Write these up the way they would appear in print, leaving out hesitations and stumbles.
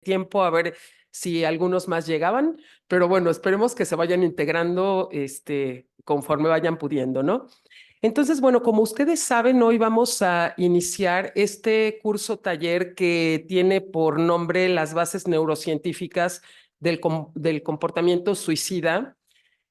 tiempo a ver si algunos más llegaban, pero bueno, esperemos que se vayan integrando conforme vayan pudiendo, ¿no? Entonces, bueno, como ustedes saben, hoy vamos a iniciar este curso taller que tiene por nombre las bases neurocientíficas del comportamiento suicida.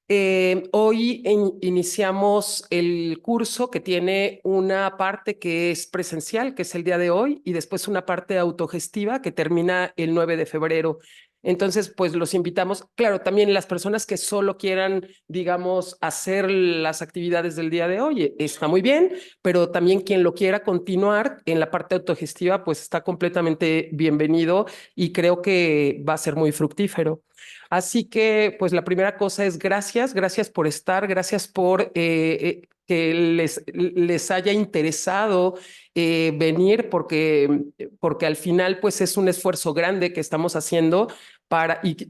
Hoy iniciamos el curso que tiene una parte que es presencial, que es el día de hoy, y después una parte autogestiva que termina el 9 de febrero. Entonces, pues los invitamos, claro, también las personas que solo quieran, digamos, hacer las actividades del día de hoy, está muy bien, pero también quien lo quiera continuar en la parte autogestiva, pues está completamente bienvenido y creo que va a ser muy fructífero. Así que, pues la primera cosa es gracias por estar, gracias por que les haya interesado venir, porque al final, pues es un esfuerzo grande que estamos haciendo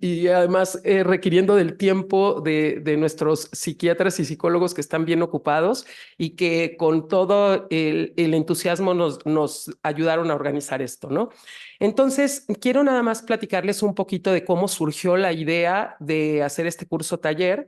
y además requiriendo del tiempo de nuestros psiquiatras y psicólogos que están bien ocupados y que con todo el entusiasmo nos ayudaron a organizar esto, ¿no? Entonces, quiero nada más platicarles un poquito de cómo surgió la idea de hacer este curso taller.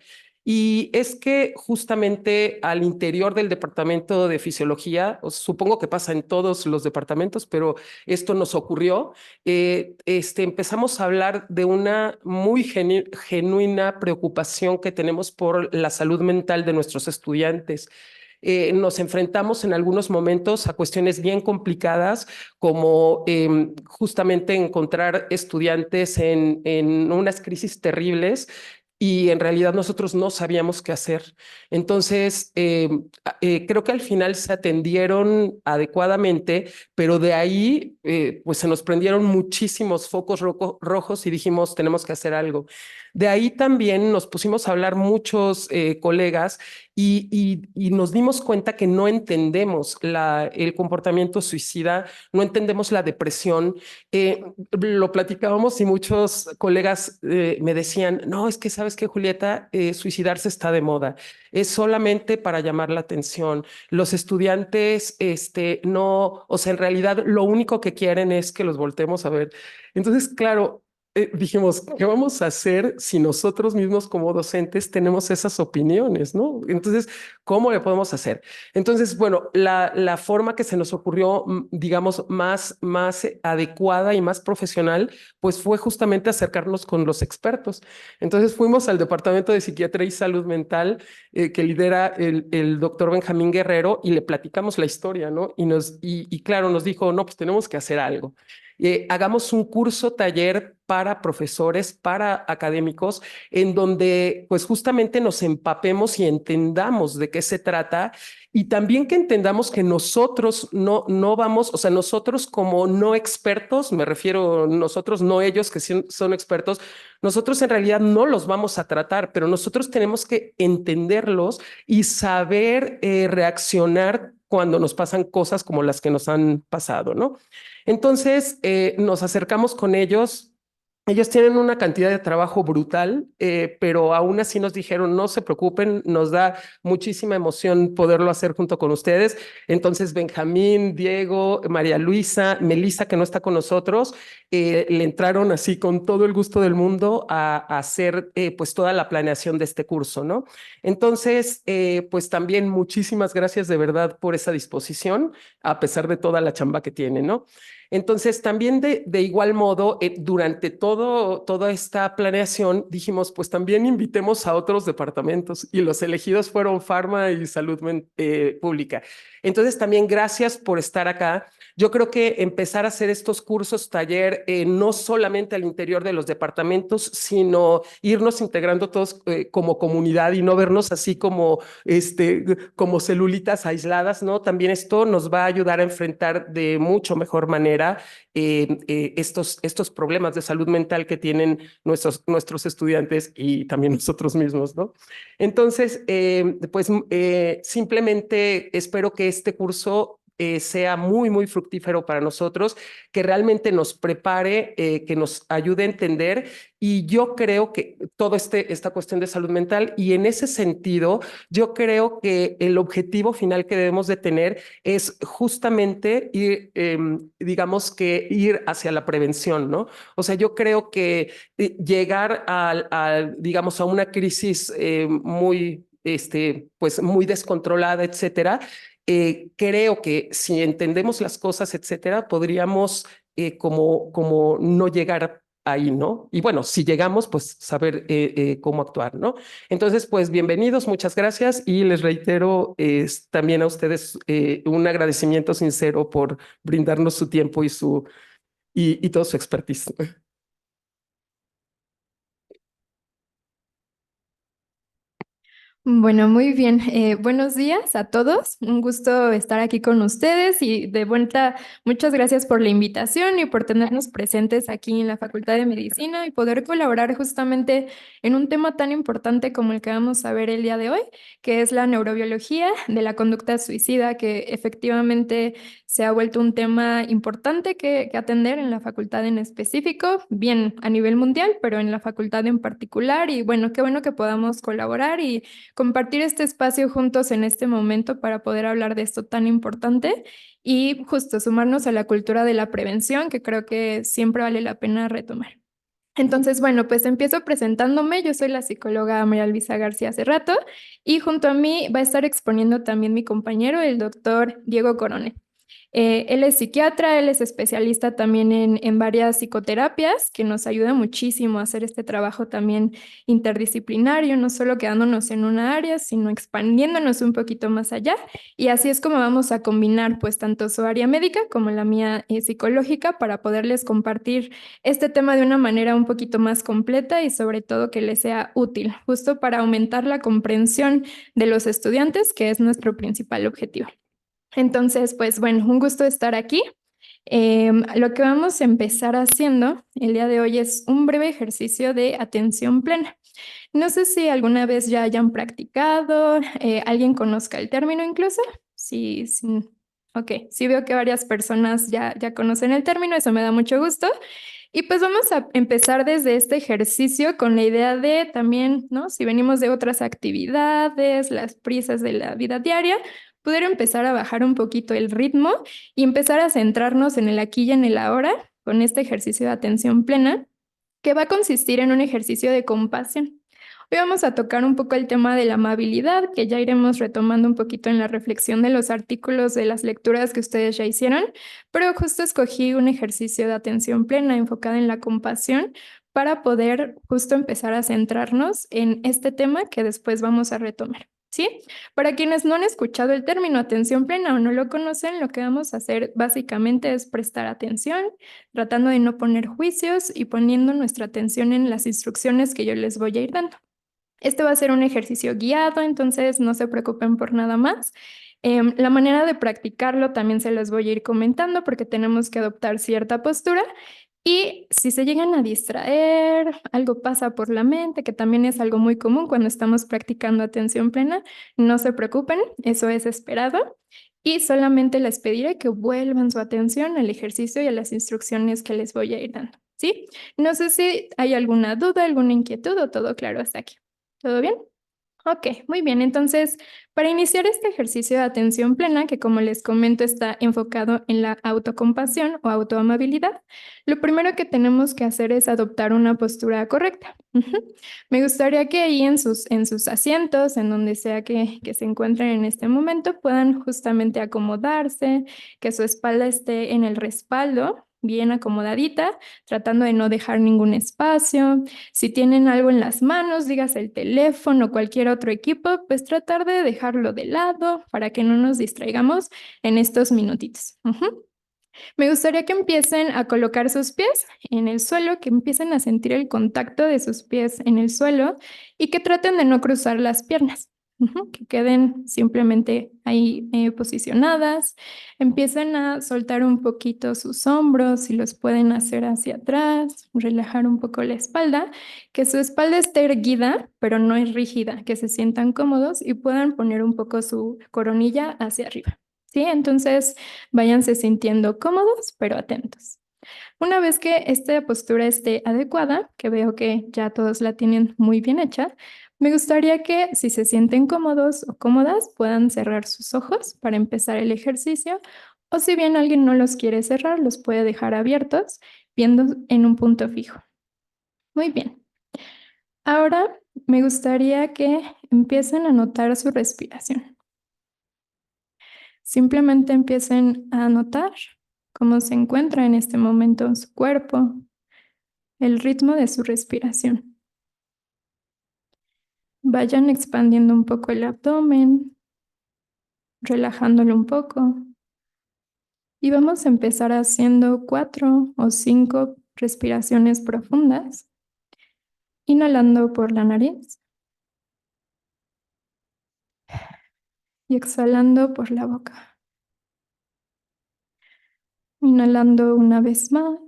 Y es que justamente al interior del departamento de fisiología, supongo que pasa en todos los departamentos, pero esto nos ocurrió, empezamos a hablar de una muy genuina preocupación que tenemos por la salud mental de nuestros estudiantes. Nos enfrentamos en algunos momentos a cuestiones bien complicadas, como justamente encontrar estudiantes en unas crisis terribles y en realidad nosotros no sabíamos qué hacer. Entonces, creo que al final se atendieron adecuadamente, pero de ahí, pues se nos prendieron muchísimos focos rojos y dijimos, tenemos que hacer algo. De ahí también nos pusimos a hablar muchos colegas y nos dimos cuenta que no entendemos el comportamiento suicida, no entendemos la depresión. Lo platicábamos y muchos colegas me decían, no, es que sabes que Julieta, suicidarse está de moda, es solamente para llamar la atención. Los estudiantes, no, o sea, en realidad lo único que quieren es que los voltemos a ver. Entonces, claro, dijimos, ¿qué vamos a hacer si nosotros mismos como docentes tenemos esas opiniones, ¿no? Entonces, ¿cómo le podemos hacer? Entonces, bueno, la forma que se nos ocurrió, digamos, más adecuada y más profesional, pues fue justamente acercarnos con los expertos. Entonces fuimos al Departamento de Psiquiatría y Salud Mental que lidera el doctor Benjamín Guerrero y le platicamos la historia, ¿no? Y claro, nos dijo, no, pues tenemos que hacer algo. Hagamos un curso taller para profesores, para académicos, en donde pues justamente nos empapemos y entendamos de qué se trata y también que entendamos que nosotros no vamos, o sea, nosotros como no expertos, me refiero nosotros, no ellos que son expertos, nosotros en realidad no los vamos a tratar, pero nosotros tenemos que entenderlos y saber reaccionar cuando nos pasan cosas como las que nos han pasado, ¿no? Entonces nos acercamos con ellos. Ellos tienen una cantidad de trabajo brutal, pero aún así nos dijeron, no se preocupen, nos da muchísima emoción poderlo hacer junto con ustedes. Entonces, Benjamín, Diego, María Luisa, Melissa, que no está con nosotros, le entraron así con todo el gusto del mundo a hacer pues toda la planeación de este curso, ¿no? Entonces, pues también muchísimas gracias de verdad por esa disposición, a pesar de toda la chamba que tienen, ¿no? Entonces, también de igual modo, durante toda esta planeación, dijimos, pues también invitemos a otros departamentos y los elegidos fueron Farma y Salud Pública. Entonces, también gracias por estar acá. Yo creo que empezar a hacer estos cursos, taller, no solamente al interior de los departamentos, sino irnos integrando todos como comunidad y no vernos así como celulitas aisladas, ¿no? También esto nos va a ayudar a enfrentar de mucho mejor manera estos problemas de salud mental que tienen nuestros estudiantes y también nosotros mismos, ¿no? Entonces, pues simplemente espero que este curso sea muy, muy fructífero para nosotros, que realmente nos prepare, que nos ayude a entender. Y yo creo que toda esta cuestión de salud mental, y en ese sentido, yo creo que el objetivo final que debemos de tener es justamente ir, digamos que ir hacia la prevención, ¿no? O sea, yo creo que llegar digamos, a una crisis muy, pues muy descontrolada, etcétera, creo que si entendemos las cosas, etcétera, podríamos como no llegar ahí, ¿no? Y bueno, si llegamos, pues saber cómo actuar, ¿no? Entonces, pues bienvenidos, muchas gracias y les reitero también a ustedes un agradecimiento sincero por brindarnos su tiempo y todo su expertise. Bueno, muy bien. Buenos días a todos. Un gusto estar aquí con ustedes y de vuelta, muchas gracias por la invitación y por tenernos presentes aquí en la Facultad de Medicina y poder colaborar justamente en un tema tan importante como el que vamos a ver el día de hoy, que es la neurobiología de la conducta suicida, que efectivamente se ha vuelto un tema importante que atender en la facultad en específico, bien a nivel mundial, pero en la facultad en particular. Y bueno, qué bueno que podamos colaborar y compartir este espacio juntos en este momento para poder hablar de esto tan importante y justo sumarnos a la cultura de la prevención, que creo que siempre vale la pena retomar. Entonces, bueno, pues empiezo presentándome. Yo soy la psicóloga María Luisa García Cerrato y junto a mí va a estar exponiendo también mi compañero, el doctor Diego Coronel. Él es psiquiatra, él es especialista también en varias psicoterapias, que nos ayuda muchísimo a hacer este trabajo también interdisciplinario, no solo quedándonos en una área, sino expandiéndonos un poquito más allá. Y así es como vamos a combinar pues tanto su área médica como la mía psicológica para poderles compartir este tema de una manera un poquito más completa y sobre todo que les sea útil, justo para aumentar la comprensión de los estudiantes, que es nuestro principal objetivo. Entonces, pues bueno, un gusto estar aquí. Lo que vamos a empezar haciendo el día de hoy es un breve ejercicio de atención plena. No sé si alguna vez ya hayan practicado, alguien conozca el término incluso. Sí, sí. Ok, sí veo que varias personas ya conocen el término, eso me da mucho gusto. Y pues vamos a empezar desde este ejercicio con la idea de también, ¿no? Si venimos de otras actividades, las prisas de la vida diaria, poder empezar a bajar un poquito el ritmo y empezar a centrarnos en el aquí y en el ahora con este ejercicio de atención plena, que va a consistir en un ejercicio de compasión. Hoy vamos a tocar un poco el tema de la amabilidad, que ya iremos retomando un poquito en la reflexión de los artículos de las lecturas que ustedes ya hicieron, pero justo escogí un ejercicio de atención plena enfocada en la compasión para poder justo empezar a centrarnos en este tema que después vamos a retomar. ¿Sí? Para quienes no han escuchado el término atención plena o no lo conocen, lo que vamos a hacer básicamente es prestar atención, tratando de no poner juicios y poniendo nuestra atención en las instrucciones que yo les voy a ir dando. Este va a ser un ejercicio guiado, entonces no se preocupen por nada más. La manera de practicarlo también se las voy a ir comentando porque tenemos que adoptar cierta postura y si se llegan a distraer, algo pasa por la mente, que también es algo muy común cuando estamos practicando atención plena, no se preocupen, eso es esperado. Y solamente les pediré que vuelvan su atención al ejercicio y a las instrucciones que les voy a ir dando. ¿Sí? No sé si hay alguna duda, alguna inquietud o todo claro hasta aquí. ¿Todo bien? Ok, muy bien. Entonces, para iniciar este ejercicio de atención plena, que como les comento está enfocado en la autocompasión o autoamabilidad, lo primero que tenemos que hacer es adoptar una postura correcta. Me gustaría que ahí en sus asientos, en donde sea que se encuentren en este momento, puedan justamente acomodarse, que su espalda esté en el respaldo, bien acomodadita, tratando de no dejar ningún espacio. Si tienen algo en las manos, digas el teléfono o cualquier otro equipo, pues tratar de dejarlo de lado para que no nos distraigamos en estos minutitos. Me gustaría que empiecen a colocar sus pies en el suelo, que empiecen a sentir el contacto de sus pies en el suelo y que traten de no cruzar las piernas. Que queden simplemente ahí posicionadas. Empiecen a soltar un poquito sus hombros, si los pueden hacer hacia atrás, relajar un poco la espalda, que su espalda esté erguida, pero no es rígida, que se sientan cómodos y puedan poner un poco su coronilla hacia arriba. ¿sí? Entonces, váyanse sintiendo cómodos, pero atentos. Una vez que esta postura esté adecuada, que veo que ya todos la tienen muy bien hecha, me gustaría que si se sienten cómodos o cómodas, puedan cerrar sus ojos para empezar el ejercicio, o si bien alguien no los quiere cerrar, los puede dejar abiertos, viendo en un punto fijo. Muy bien. Ahora me gustaría que empiecen a notar su respiración. Simplemente empiecen a notar cómo se encuentra en este momento su cuerpo, el ritmo de su respiración. Vayan expandiendo un poco el abdomen, relajándolo un poco. Y vamos a empezar haciendo 4 o 5 respiraciones profundas, inhalando por la nariz y exhalando por la boca. Inhalando una vez más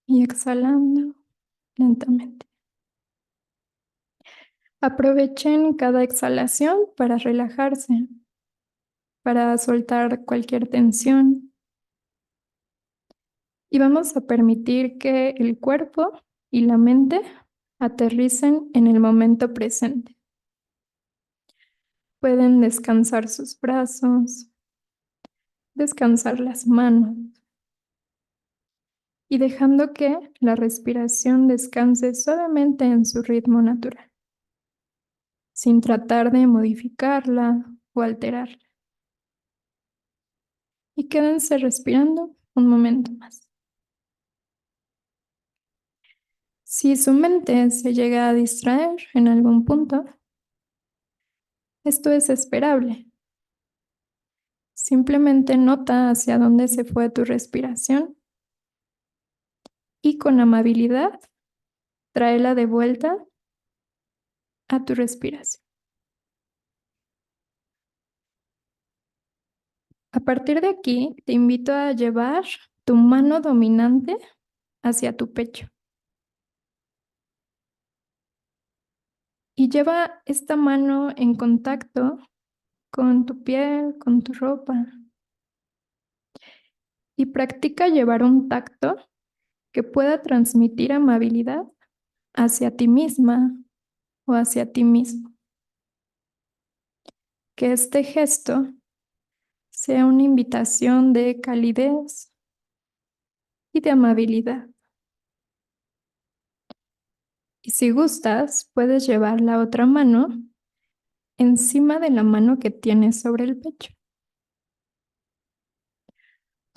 y exhalando lentamente. Aprovechen cada exhalación para relajarse, para soltar cualquier tensión. Y vamos a permitir que el cuerpo y la mente aterricen en el momento presente. Pueden descansar sus brazos, descansar las manos y dejando que la respiración descanse suavemente en su ritmo natural, sin tratar de modificarla o alterarla. Y quédense respirando un momento más. Si su mente se llega a distraer en algún punto, esto es esperable. Simplemente nota hacia dónde se fue tu respiración y con amabilidad tráela de vuelta a tu respiración. A partir de aquí, te invito a llevar tu mano dominante hacia tu pecho. Y lleva esta mano en contacto con tu piel, con tu ropa. Y practica llevar un tacto que pueda transmitir amabilidad hacia ti misma o hacia ti mismo. Que este gesto sea una invitación de calidez y de amabilidad. Y si gustas, puedes llevar la otra mano encima de la mano que tienes sobre el pecho.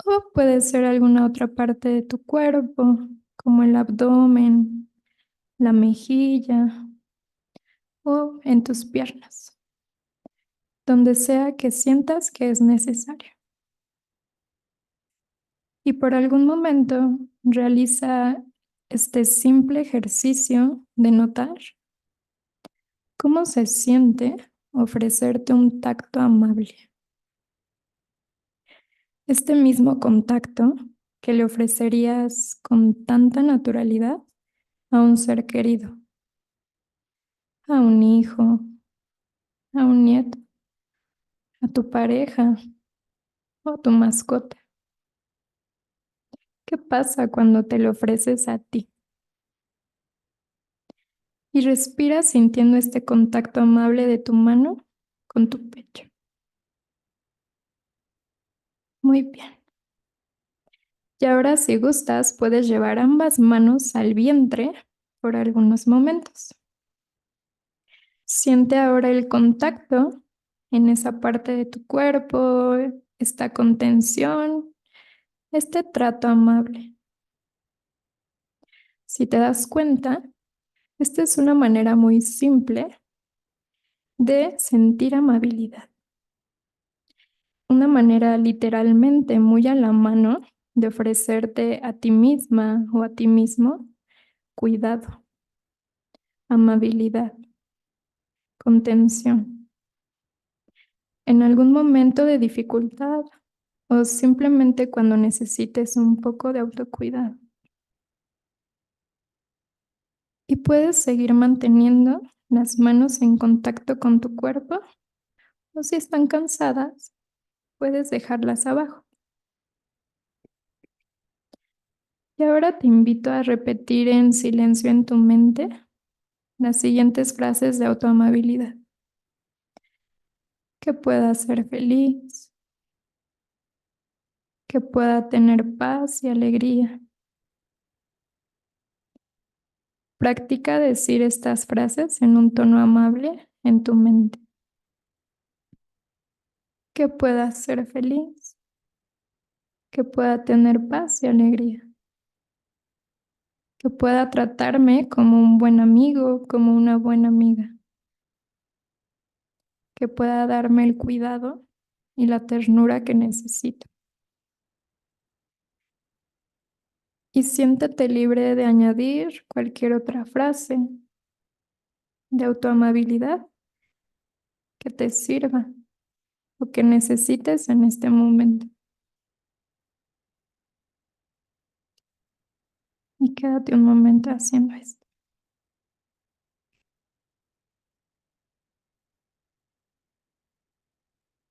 O puede ser alguna otra parte de tu cuerpo, como el abdomen, la mejilla o en tus piernas, donde sea que sientas que es necesario. Y por algún momento realiza este simple ejercicio de notar cómo se siente ofrecerte un tacto amable. Este mismo contacto que le ofrecerías con tanta naturalidad a un ser querido, a un hijo, a un nieto, a tu pareja o a tu mascota. ¿Qué pasa cuando te lo ofreces a ti? Y respira sintiendo este contacto amable de tu mano con tu pecho. Muy bien. Y ahora, si gustas, puedes llevar ambas manos al vientre por algunos momentos. Siente ahora el contacto en esa parte de tu cuerpo, esta contención, este trato amable. Si te das cuenta, esta es una manera muy simple de sentir amabilidad. Una manera literalmente muy a la mano de ofrecerte a ti misma o a ti mismo cuidado, amabilidad, contención. En algún momento de dificultad o simplemente cuando necesites un poco de autocuidado. Y puedes seguir manteniendo las manos en contacto con tu cuerpo O si están cansadas, puedes dejarlas abajo. Y ahora te invito a repetir en silencio en tu mente las siguientes frases de autoamabilidad. Que pueda ser feliz, que pueda tener paz y alegría. Practica decir estas frases en un tono amable en tu mente. Que pueda ser feliz, que pueda tener paz y alegría. Que pueda tratarme como un buen amigo, como una buena amiga. Que pueda darme el cuidado y la ternura que necesito. Y siéntete libre de añadir cualquier otra frase de autoamabilidad que te sirva o que necesites en este momento. Y quédate un momento haciendo esto.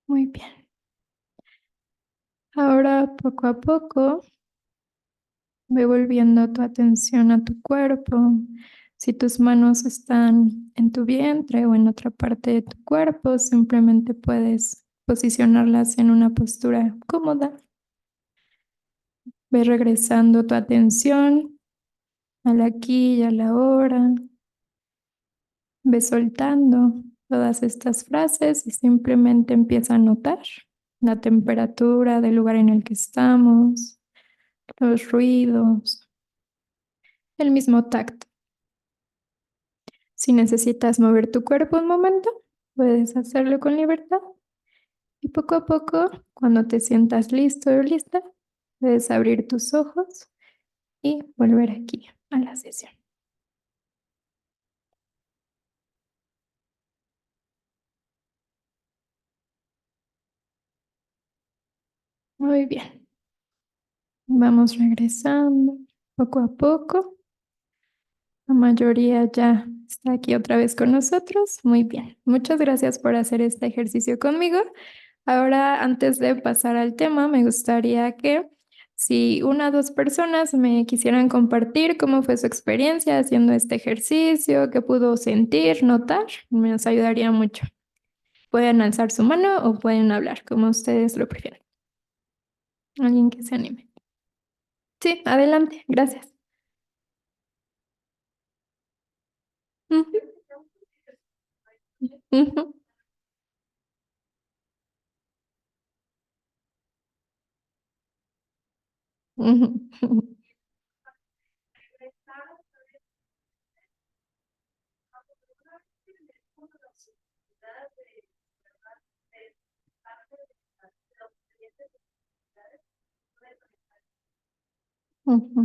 Muy bien. Ahora, poco a poco, ve volviendo tu atención a tu cuerpo. Si tus manos están en tu vientre o en otra parte de tu cuerpo, simplemente puedes posicionarlas en una postura cómoda. Ve regresando tu atención al aquí y a la ahora. Ve soltando todas estas frases y simplemente empieza a notar la temperatura del lugar en el que estamos, los ruidos, el mismo tacto. Si necesitas mover tu cuerpo un momento, puedes hacerlo con libertad. Y poco a poco, cuando te sientas listo o lista, puedes abrir tus ojos y volver aquí a la sesión. Muy bien. Vamos regresando poco a poco. La mayoría ya está aquí otra vez con nosotros. Muy bien. Muchas gracias por hacer este ejercicio conmigo. Ahora, antes de pasar al tema, me gustaría que si una o dos personas me quisieran compartir cómo fue su experiencia haciendo este ejercicio, qué pudo sentir, notar, nos ayudaría mucho. Pueden alzar su mano o pueden hablar, como ustedes lo prefieran. Alguien que se anime. Sí, adelante. Gracias. Ujú, ujú, ujú, ujú,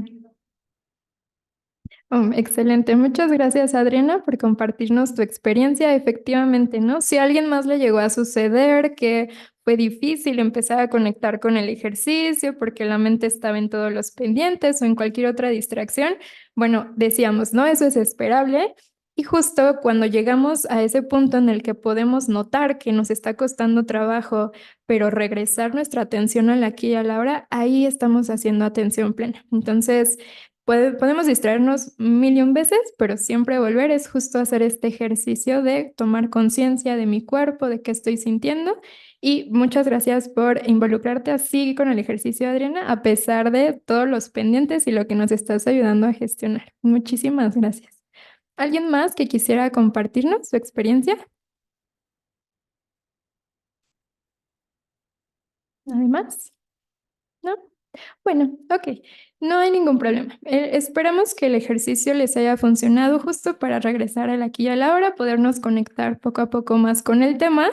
ujú. Excelente. Muchas gracias, Adriana, por compartirnos tu experiencia. Efectivamente, ¿no? Si a alguien más le llegó a suceder que fue difícil empezar a conectar con el ejercicio porque la mente estaba en todos los pendientes o en cualquier otra distracción, bueno, decíamos, ¿no? Eso es esperable. Y justo cuando llegamos a ese punto en el que podemos notar que nos está costando trabajo, pero regresar nuestra atención al aquí y a la hora, ahí estamos haciendo atención plena. Entonces, podemos distraernos mil y un veces, pero siempre volver es justo hacer este ejercicio de tomar conciencia de mi cuerpo, de qué estoy sintiendo. Y muchas gracias por involucrarte así con el ejercicio, Adriana, a pesar de todos los pendientes y lo que nos estás ayudando a gestionar. Muchísimas gracias. ¿Alguien más que quisiera compartirnos su experiencia? ¿Nadie más? ¿No? Bueno, ok, no hay ningún problema. Esperamos que el ejercicio les haya funcionado justo para regresar al aquí y a la hora, podernos conectar poco a poco más con el tema.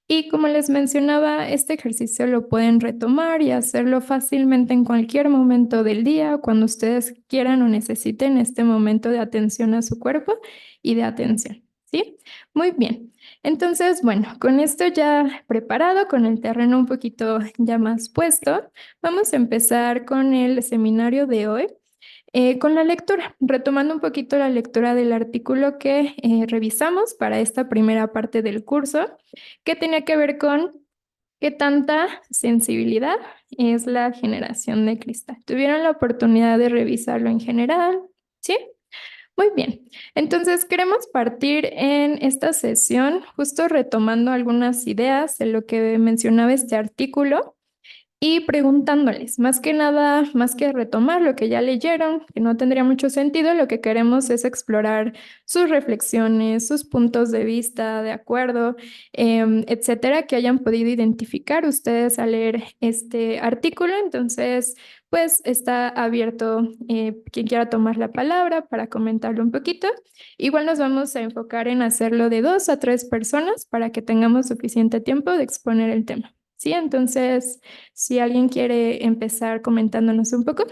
Y como les mencionaba, este ejercicio lo pueden retomar y hacerlo fácilmente en cualquier momento del día, cuando ustedes quieran o necesiten este momento de atención a su cuerpo y de atención. ¿Sí? Muy bien. Entonces, bueno, con esto ya preparado, con el terreno un poquito ya más puesto. Vamos a empezar con el seminario de hoy. Con la lectura, retomando un poquito la lectura del artículo que revisamos para esta primera parte del curso, que tenía que ver con qué tanta sensibilidad es la generación de cristal. ¿Tuvieron la oportunidad de revisarlo en general? ¿Sí? Muy bien. Entonces, queremos partir en esta sesión justo retomando algunas ideas de lo que mencionaba este artículo y preguntándoles, más que nada, más que retomar lo que ya leyeron, que no tendría mucho sentido, lo que queremos es explorar sus reflexiones, sus puntos de vista, de acuerdo, etcétera, que hayan podido identificar ustedes al leer este artículo. Entonces, pues está abierto quien quiera tomar la palabra para comentarlo un poquito. Igual nos vamos a enfocar en hacerlo de 2 a 3 personas para que tengamos suficiente tiempo de exponer el tema. Sí, entonces, si alguien quiere empezar comentándonos un poco.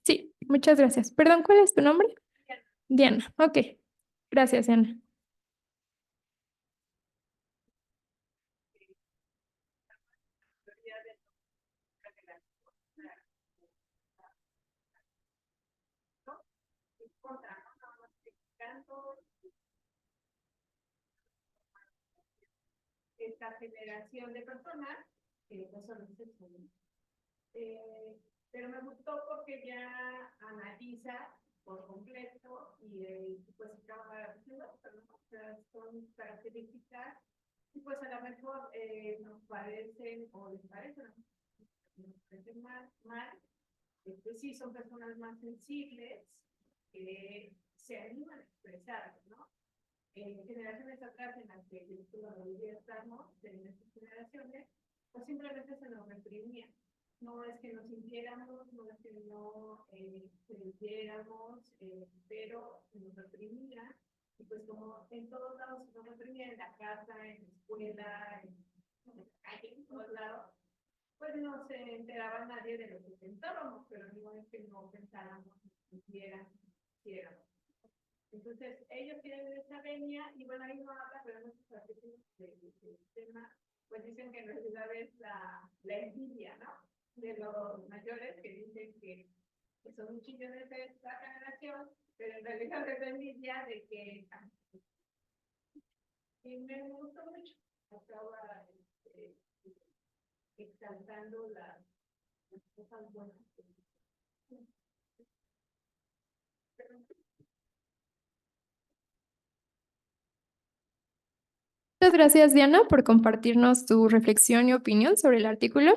Sí, muchas gracias. Perdón, ¿cuál es tu nombre? Diana. Ok, gracias, Diana. Esta generación de personas que no son excepcionales. Pero me gustó porque ya analiza por completo y pues acaba diciendo, son características y pues a lo mejor nos parecen o les parecen, nos parecen mal. Sí, son personas más sensibles que se animan a expresar, ¿no? Generaciones atrás en las que todavía estamos, en estas generaciones, pues simplemente se nos reprimía. No es que nos sintiéramos, no es que no creyéramos, pero se nos reprimía. Y pues como en todos lados se nos reprimía, en la casa, en la escuela, en la calle, en todos lados, pues no se enteraba nadie de lo que pensábamos, pero no es que no pensáramos, ni quisiéramos. Entonces, ellos tienen esa venia y bueno, ahí no habla, pero muchos artículos del tema, pues dicen que en realidad es la envidia, ¿no? De los mayores que dicen que son muy chillones de esta generación, pero en realidad es la envidia de que... Y me gustó mucho, acaba exaltando las cosas buenas. Muchas gracias, Diana, por compartirnos tu reflexión y opinión sobre el artículo.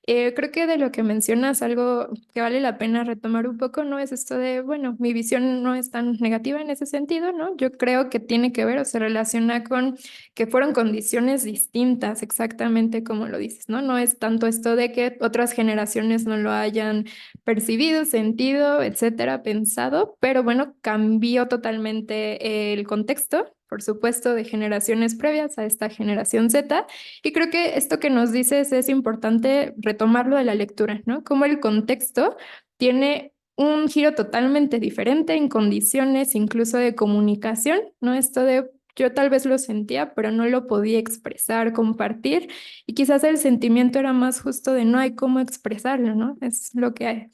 Creo que de lo que mencionas, algo que vale la pena retomar un poco, ¿no? Es esto de, bueno, mi visión no es tan negativa en ese sentido, ¿no? Yo creo que tiene que ver o se relaciona con que fueron condiciones distintas, exactamente como lo dices, ¿no? No es tanto esto de que otras generaciones no lo hayan percibido, sentido, etcétera, pensado, pero bueno, cambió totalmente el contexto, por supuesto, de generaciones previas a esta generación Z. Y creo que esto que nos dices es importante retomarlo de la lectura, ¿no? Como el contexto tiene un giro totalmente diferente en condiciones incluso de comunicación, ¿no? Esto de yo tal vez lo sentía, pero no lo podía expresar, compartir, y quizás el sentimiento era más justo de no hay cómo expresarlo, ¿no? Es lo que hay.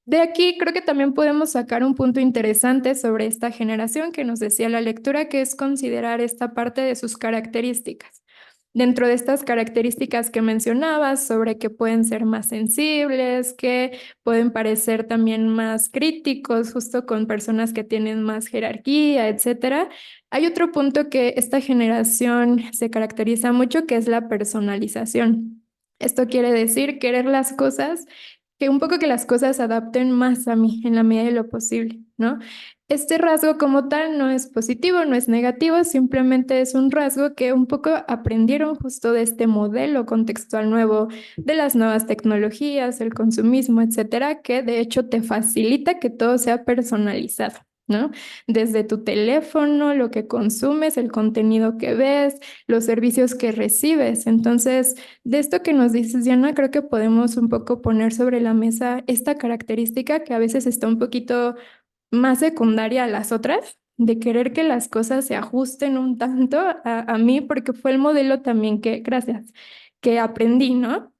De aquí creo que también podemos sacar un punto interesante sobre esta generación que nos decía la lectura, que es considerar esta parte de sus características. Dentro de estas características que mencionabas, sobre que pueden ser más sensibles, que pueden parecer también más críticos, justo con personas que tienen más jerarquía, etcétera. Hay otro punto que esta generación se caracteriza mucho, que es la personalización. Esto quiere decir querer las cosas que un poco que las cosas se adapten más a mí en la medida de lo posible, ¿no? Este rasgo como tal no es positivo, no es negativo, simplemente es un rasgo que un poco aprendieron justo de este modelo contextual nuevo de las nuevas tecnologías, el consumismo, etcétera, que de hecho te facilita que todo sea personalizado, ¿no? Desde tu teléfono, lo que consumes, el contenido que ves, los servicios que recibes. Entonces, de esto que nos dices, Diana, creo que podemos un poco poner sobre la mesa esta característica que a veces está un poquito más secundaria a las otras, de querer que las cosas se ajusten un tanto a mí, porque fue el modelo también que, gracias, que aprendí, ¿no?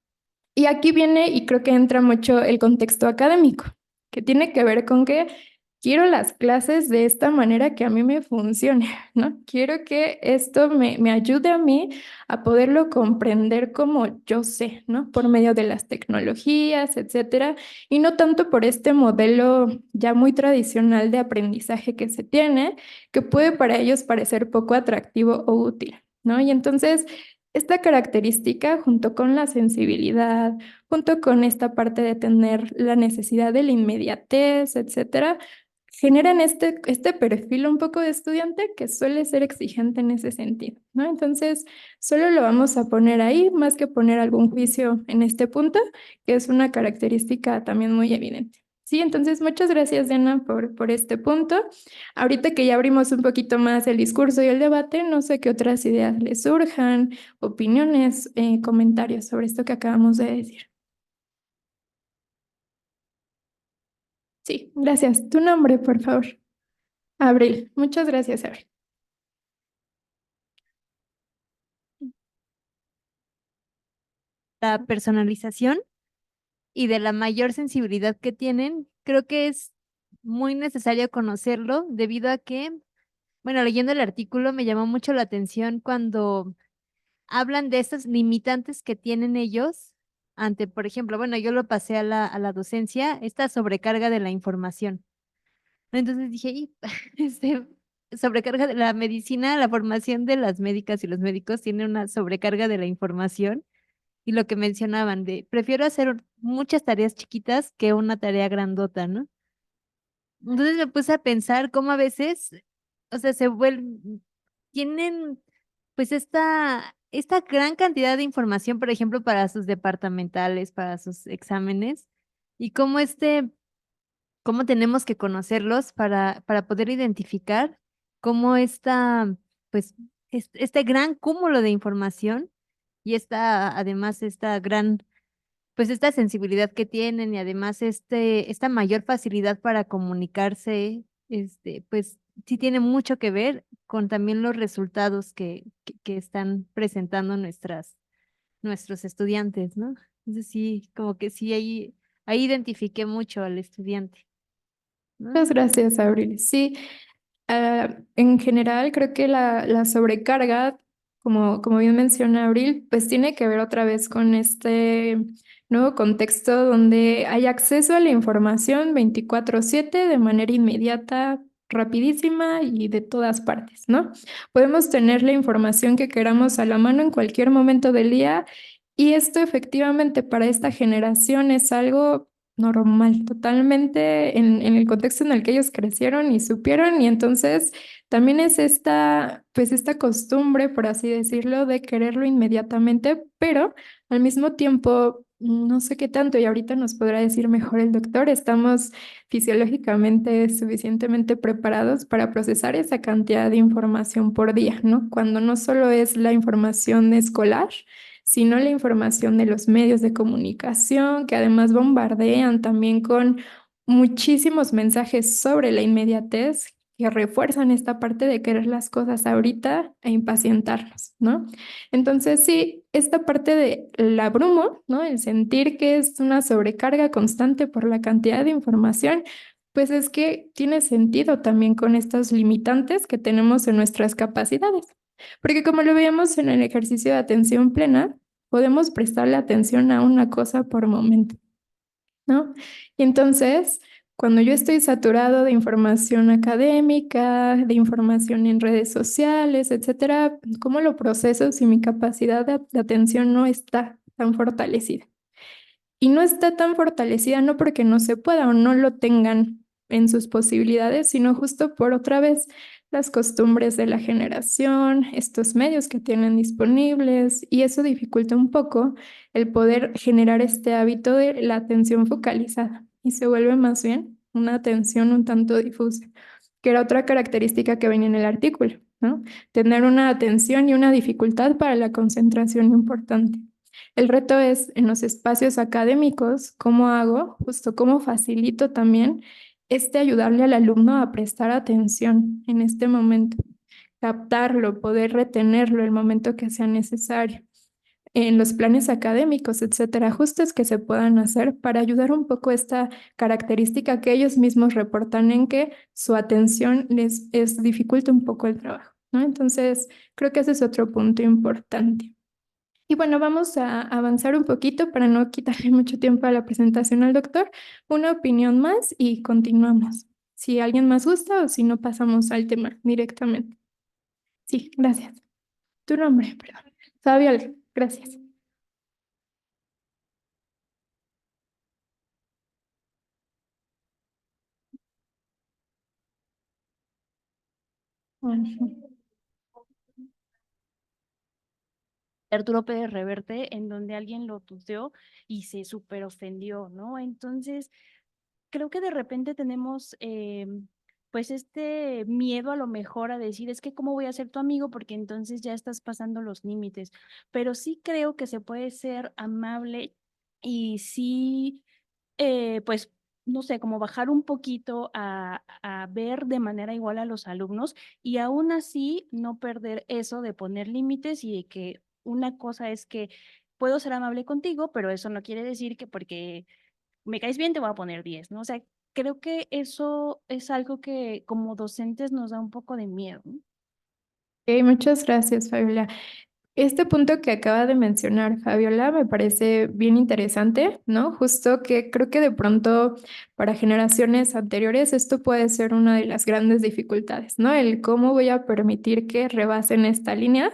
Y aquí viene, y creo que entra mucho el contexto académico, que tiene que ver con que quiero las clases de esta manera que a mí me funcione, ¿no? Quiero que esto me ayude a mí a poderlo comprender como yo sé, ¿no? Por medio de las tecnologías, etcétera, y no tanto por este modelo ya muy tradicional de aprendizaje que se tiene, que puede para ellos parecer poco atractivo o útil, ¿no? Y entonces, esta característica, junto con la sensibilidad, junto con esta parte de tener la necesidad de la inmediatez, etcétera, generan este perfil un poco de estudiante que suele ser exigente en ese sentido, ¿no? Entonces, solo lo vamos a poner ahí, más que poner algún juicio en este punto, que es una característica también muy evidente. Sí, entonces muchas gracias, Diana, por este punto. Ahorita que ya abrimos un poquito más el discurso y el debate, no sé qué otras ideas les surjan, opiniones, comentarios sobre esto que acabamos de decir. Sí, gracias. Tu nombre, por favor. Abril. Muchas gracias, Abril. La personalización y de la mayor sensibilidad que tienen, creo que es muy necesario conocerlo debido a que, bueno, leyendo el artículo me llamó mucho la atención cuando hablan de estas limitantes que tienen ellos ante, por ejemplo, bueno, yo lo pasé a la docencia, esta sobrecarga de la información. Entonces dije, "Y, sobrecarga de la medicina, la formación de las médicas y los médicos tiene una sobrecarga de la información y lo que mencionaban de, prefiero hacer muchas tareas chiquitas que una tarea grandota, ¿no? Entonces me puse a pensar cómo a veces, o sea, se vuelven, tienen pues esta gran cantidad de información, por ejemplo, para sus departamentales, para sus exámenes, y cómo tenemos que conocerlos para poder identificar cómo pues, este gran cúmulo de información y además, pues esta sensibilidad que tienen y además esta mayor facilidad para comunicarse, pues sí tiene mucho que ver con también los resultados que están presentando nuestros estudiantes, ¿no? Entonces sí, como que sí, ahí identifiqué mucho al estudiante, ¿no? Muchas gracias, Abril. Sí, en general creo que la sobrecarga, como bien menciona Abril, pues tiene que ver otra vez con este nuevo contexto donde hay acceso a la información 24/7 de manera inmediata, rapidísima y de todas partes, ¿no? Podemos tener la información que queramos a la mano en cualquier momento del día y esto efectivamente para esta generación es algo normal, totalmente en el contexto en el que ellos crecieron y supieron, y entonces también es pues esta costumbre, por así decirlo, de quererlo inmediatamente, pero al mismo tiempo, no sé qué tanto, y ahorita nos podrá decir mejor el doctor, estamos fisiológicamente suficientemente preparados para procesar esa cantidad de información por día, ¿no? Cuando no solo es la información escolar, sino la información de los medios de comunicación, que además bombardean también con muchísimos mensajes sobre la inmediatez que refuerzan esta parte de querer las cosas ahorita e impacientarnos, ¿no? Entonces, sí, esta parte de el abrumo, ¿no? El sentir que es una sobrecarga constante por la cantidad de información, pues es que tiene sentido también con estos limitantes que tenemos en nuestras capacidades. Porque como lo veíamos en el ejercicio de atención plena, podemos prestarle atención a una cosa por momento, ¿no? Y entonces, cuando yo estoy saturado de información académica, de información en redes sociales, etcétera, ¿cómo lo proceso si mi capacidad de atención no está tan fortalecida? Y no está tan fortalecida no porque no se pueda o no lo tengan en sus posibilidades, sino justo por otra vez las costumbres de la generación, estos medios que tienen disponibles, y eso dificulta un poco el poder generar este hábito de la atención focalizada y se vuelve más bien una atención un tanto difusa, que era otra característica que venía en el artículo, ¿no? Tener una atención y una dificultad para la concentración importante. El reto es en los espacios académicos, ¿cómo hago? Justo cómo facilito también ayudarle al alumno a prestar atención en este momento, captarlo, poder retenerlo el momento que sea necesario. en los planes académicos, etcétera, ajustes que se puedan hacer para ayudar un poco esta característica que ellos mismos reportan en que su atención dificulta un poco el trabajo, ¿no? Entonces, creo que ese es otro punto importante. Y bueno, vamos a avanzar un poquito para no quitarle mucho tiempo a la presentación al doctor. Una opinión más y continuamos. Si alguien más gusta o si no, pasamos al tema directamente. Sí, gracias. Tu nombre, perdón. Fabiola, gracias. Ujú. Arturo Pérez Reverte, en donde alguien lo tuteó y se súper ofendió, ¿no? Entonces, creo que de repente tenemos pues este miedo a lo mejor a decir, es que cómo voy a ser tu amigo porque entonces ya estás pasando los límites, pero sí creo que se puede ser amable y sí, pues, no sé, como bajar un poquito a ver de manera igual a los alumnos y aún así no perder eso de poner límites y de que una cosa es que puedo ser amable contigo, pero eso no quiere decir que porque me caes bien, te voy a poner 10, ¿no? O sea, creo que eso es algo que como docentes nos da un poco de miedo, ¿no? Ok, muchas gracias, Fabiola. Este punto que acaba de mencionar Fabiola me parece bien interesante, ¿no? Justo que creo que de pronto para generaciones anteriores esto puede ser una de las grandes dificultades, ¿no? El cómo voy a permitir que rebasen esta línea,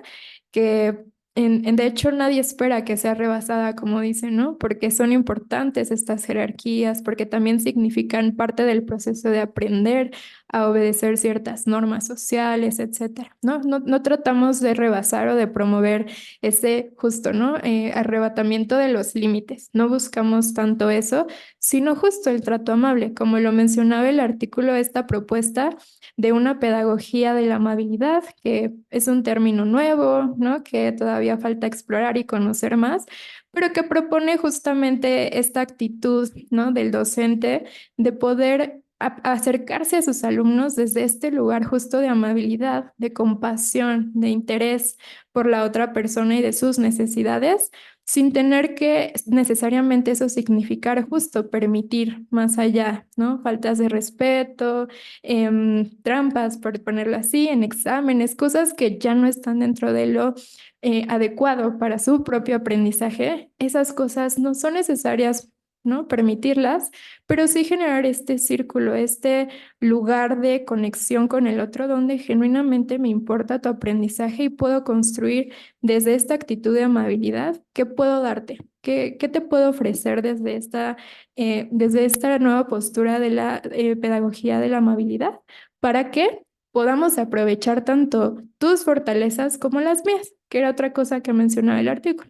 que de hecho nadie espera que sea rebasada, como dicen, ¿no? Porque son importantes estas jerarquías, porque también significan parte del proceso de aprender a obedecer ciertas normas sociales, etcétera, ¿no? No tratamos de rebasar o de promover ese justo, ¿no? Arrebatamiento de los límites. No buscamos tanto eso, sino justo el trato amable. Como lo mencionaba el artículo, esta propuesta de una pedagogía de la amabilidad, que es un término nuevo, ¿no? Que todavía falta explorar y conocer más, pero que propone justamente esta actitud, ¿no? Del docente de poder acercarse a sus alumnos desde este lugar justo de amabilidad, de compasión, de interés por la otra persona y de sus necesidades, sin tener que necesariamente eso significar justo permitir más allá, ¿no? Faltas de respeto, trampas, por ponerlo así, en exámenes, cosas que ya no están dentro de lo adecuado para su propio aprendizaje. Esas cosas no son necesarias, ¿no? Permitirlas, pero sí generar este círculo, este lugar de conexión con el otro donde genuinamente me importa tu aprendizaje y puedo construir desde esta actitud de amabilidad, ¿qué puedo darte? ¿Qué te puedo ofrecer desde esta nueva postura de la pedagogía de la amabilidad para que podamos aprovechar tanto tus fortalezas como las mías, que era otra cosa que mencionaba el artículo,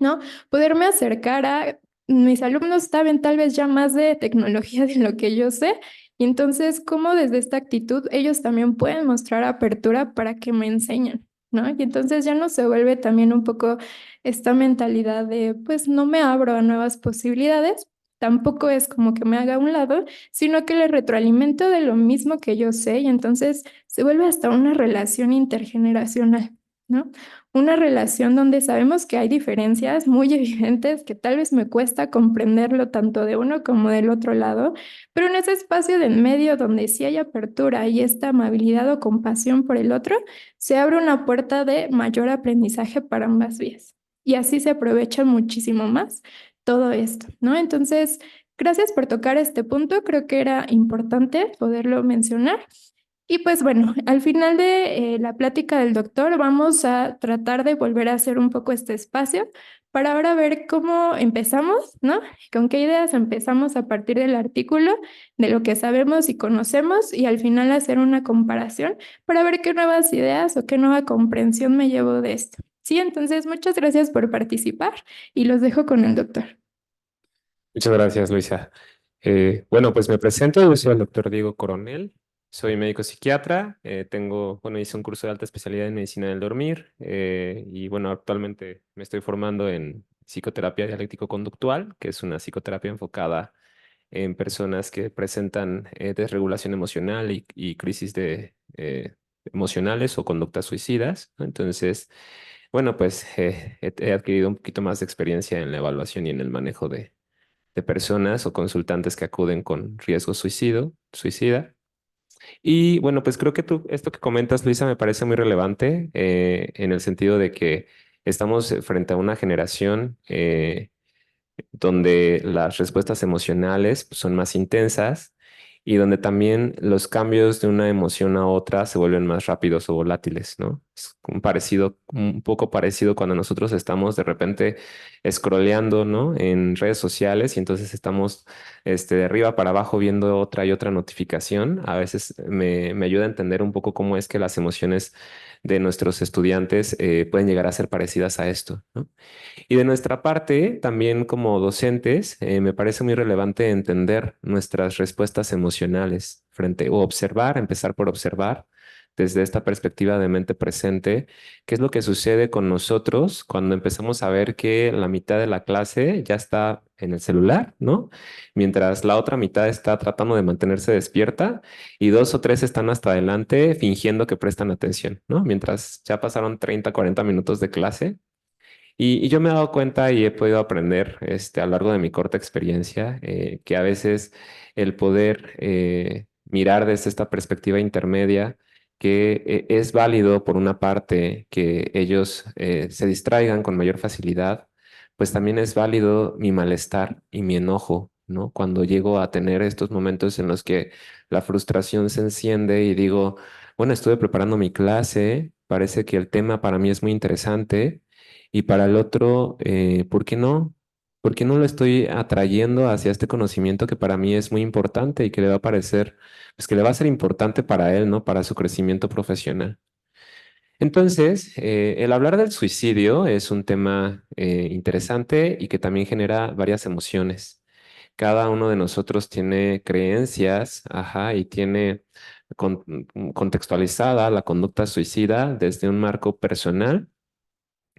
¿no? Poderme acercar a mis alumnos saben tal vez ya más de tecnología de lo que yo sé, y entonces, ¿cómo desde esta actitud ellos también pueden mostrar apertura para que me enseñen, ¿no? Y entonces ya no se vuelve también un poco esta mentalidad de, pues no me abro a nuevas posibilidades. Tampoco es como que me haga a un lado, sino que le retroalimento de lo mismo que yo sé y entonces se vuelve hasta una relación intergeneracional, ¿no? Una relación donde sabemos que hay diferencias muy evidentes que tal vez me cuesta comprenderlo tanto de uno como del otro lado, pero en ese espacio de en medio donde sí hay apertura y esta amabilidad o compasión por el otro, se abre una puerta de mayor aprendizaje para ambas vías. Y así se aprovecha muchísimo más todo esto, ¿no? Entonces, gracias por tocar este punto, creo que era importante poderlo mencionar. Y pues bueno, al final de la plática del doctor vamos a tratar de volver a hacer un poco este espacio para ahora ver cómo empezamos, ¿no? Con qué ideas empezamos a partir del artículo, de lo que sabemos y conocemos y al final hacer una comparación para ver qué nuevas ideas o qué nueva comprensión me llevo de esto. Sí, entonces muchas gracias por participar y los dejo con el doctor. Muchas gracias, Luisa. Bueno, pues me presento, yo soy el doctor Diego Coronel, soy médico psiquiatra, bueno, hice un curso de alta especialidad en medicina del dormir y bueno, actualmente me estoy formando en psicoterapia dialéctico-conductual, que es una psicoterapia enfocada en personas que presentan desregulación emocional y crisis emocionales o conductas suicidas, ¿no? Entonces, Bueno, pues he adquirido un poquito más de experiencia en la evaluación y en el manejo de personas o consultantes que acuden con riesgo suicida. Y bueno, pues creo que esto que comentas, Luisa, me parece muy relevante en el sentido de que estamos frente a una generación donde las respuestas emocionales pues, son más intensas y donde también los cambios de una emoción a otra se vuelven más rápidos o volátiles, ¿no? Es un poco parecido cuando nosotros estamos de repente scrolleando, ¿no? En redes sociales y entonces estamos de arriba para abajo viendo otra y otra notificación. A veces me ayuda a entender un poco cómo es que las emociones de nuestros estudiantes pueden llegar a ser parecidas a esto, ¿no? Y de nuestra parte, también como docentes, me parece muy relevante entender nuestras respuestas emocionales o observar, empezar por observar desde esta perspectiva de mente presente, qué es lo que sucede con nosotros cuando empezamos a ver que la mitad de la clase ya está en el celular, ¿no? Mientras la otra mitad está tratando de mantenerse despierta y dos o tres están hasta adelante fingiendo que prestan atención, ¿no? Mientras ya pasaron 30, 40 minutos de clase y yo me he dado cuenta y he podido aprender a lo largo de mi corta experiencia que a veces el poder mirar desde esta perspectiva intermedia, que es válido por una parte que ellos se distraigan con mayor facilidad, pues también es válido mi malestar y mi enojo, ¿no? Cuando llego a tener estos momentos en los que la frustración se enciende y digo, bueno, estuve preparando mi clase, parece que el tema para mí es muy interesante y para el otro, ¿por qué no? ¿Por qué no lo estoy atrayendo hacia este conocimiento que para mí es muy importante y que le va a parecer, pues que le va a ser importante para él, ¿no? Para su crecimiento profesional. Entonces, el hablar del suicidio es un tema interesante y que también genera varias emociones. Cada uno de nosotros tiene creencias, ajá, y tiene contextualizada la conducta suicida desde un marco personal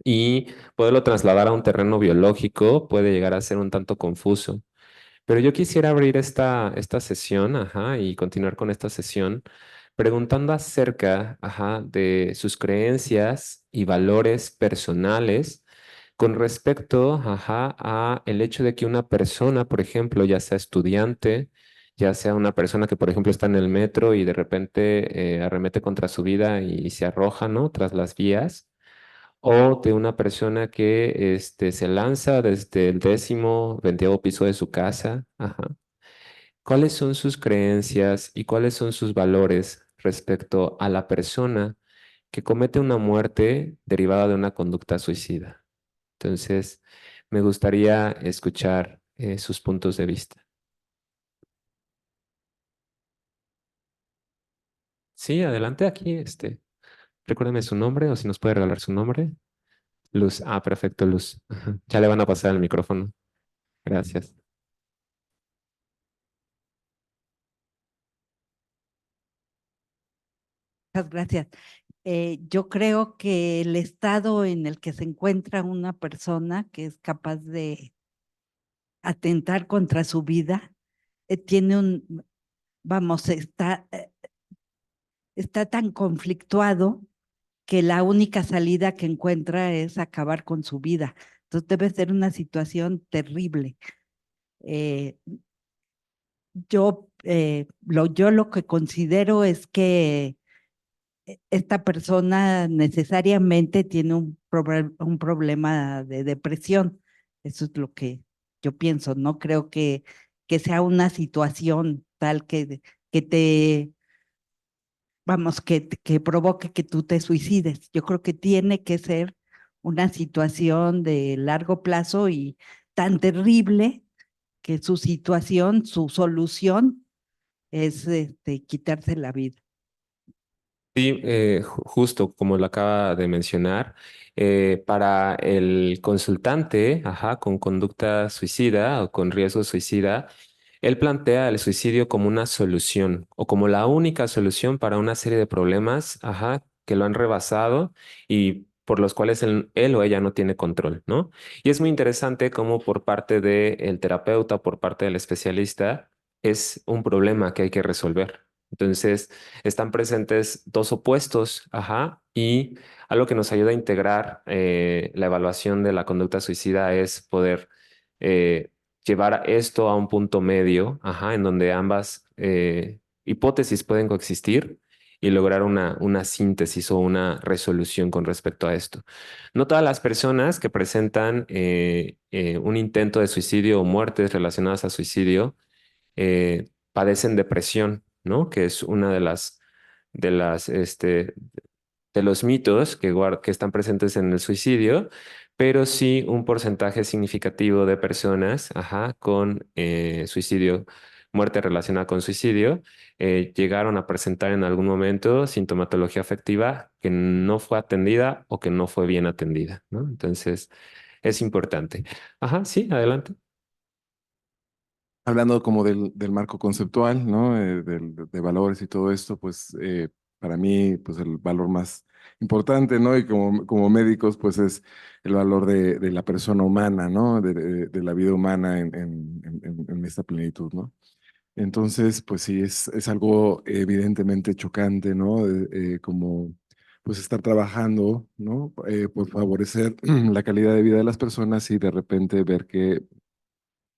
y poderlo trasladar a un terreno biológico puede llegar a ser un tanto confuso. Pero yo quisiera abrir esta sesión, ajá, y continuar con esta sesión preguntando acerca, ajá, de sus creencias y valores personales con respecto, ajá, a el hecho de que una persona, por ejemplo, ya sea estudiante, ya sea una persona que, por ejemplo, está en el metro y de repente arremete contra su vida y se arroja, ¿no? Tras las vías o de una persona que se lanza desde el 20º piso de su casa. Ajá. ¿Cuáles son sus creencias y cuáles son sus valores respecto a la persona que comete una muerte derivada de una conducta suicida? Entonces, me gustaría escuchar sus puntos de vista. Sí, adelante aquí, recuérdeme su nombre o si nos puede regalar su nombre. Luz. Ah, perfecto, Luz. Ajá. Ya le van a pasar el micrófono. Gracias. Muchas gracias. Yo creo que el estado en el que se encuentra una persona que es capaz de atentar contra su vida, tiene vamos, está tan conflictuado que la única salida que encuentra es acabar con su vida. Entonces debe ser una situación terrible. Eh, yo lo que considero es que esta persona necesariamente tiene un problema de depresión. Eso es lo que yo pienso. No creo que sea una situación tal que te, vamos, que provoque que tú te suicides. Yo creo que tiene que ser una situación de largo plazo y tan terrible que su situación, su solución es quitarse la vida. Sí, justo como lo acaba de mencionar, para el consultante, ajá, con conducta suicida o con riesgo suicida, él plantea el suicidio como una solución o como la única solución para una serie de problemas, ajá, que lo han rebasado y por los cuales él o ella no tiene control, ¿no? Y es muy interesante cómo por parte del terapeuta, por parte del especialista, es un problema que hay que resolver. Entonces, están presentes dos opuestos, ajá, y algo que nos ayuda a integrar la evaluación de la conducta suicida es poder llevar esto a un punto medio, ajá, en donde ambas hipótesis pueden coexistir y lograr una síntesis o una resolución con respecto a esto. No todas las personas que presentan un intento de suicidio o muertes relacionadas a suicidio padecen depresión, ¿no? Que es una de los mitos que están presentes en el suicidio, pero sí un porcentaje significativo de personas, ajá, con suicidio, muerte relacionada con suicidio, llegaron a presentar en algún momento sintomatología afectiva que no fue atendida o que no fue bien atendida, ¿no? Entonces, es importante. Ajá, sí, adelante. Hablando como del marco conceptual, ¿no? De valores y todo esto, pues para mí, pues el valor más importante, ¿no? Y como médicos, pues es el valor de la persona humana, ¿no? De la vida humana en esta plenitud, ¿no? Entonces, pues sí, es algo evidentemente chocante, ¿no? Como pues estar trabajando, ¿no? Por favorecer la calidad de vida de las personas y de repente ver que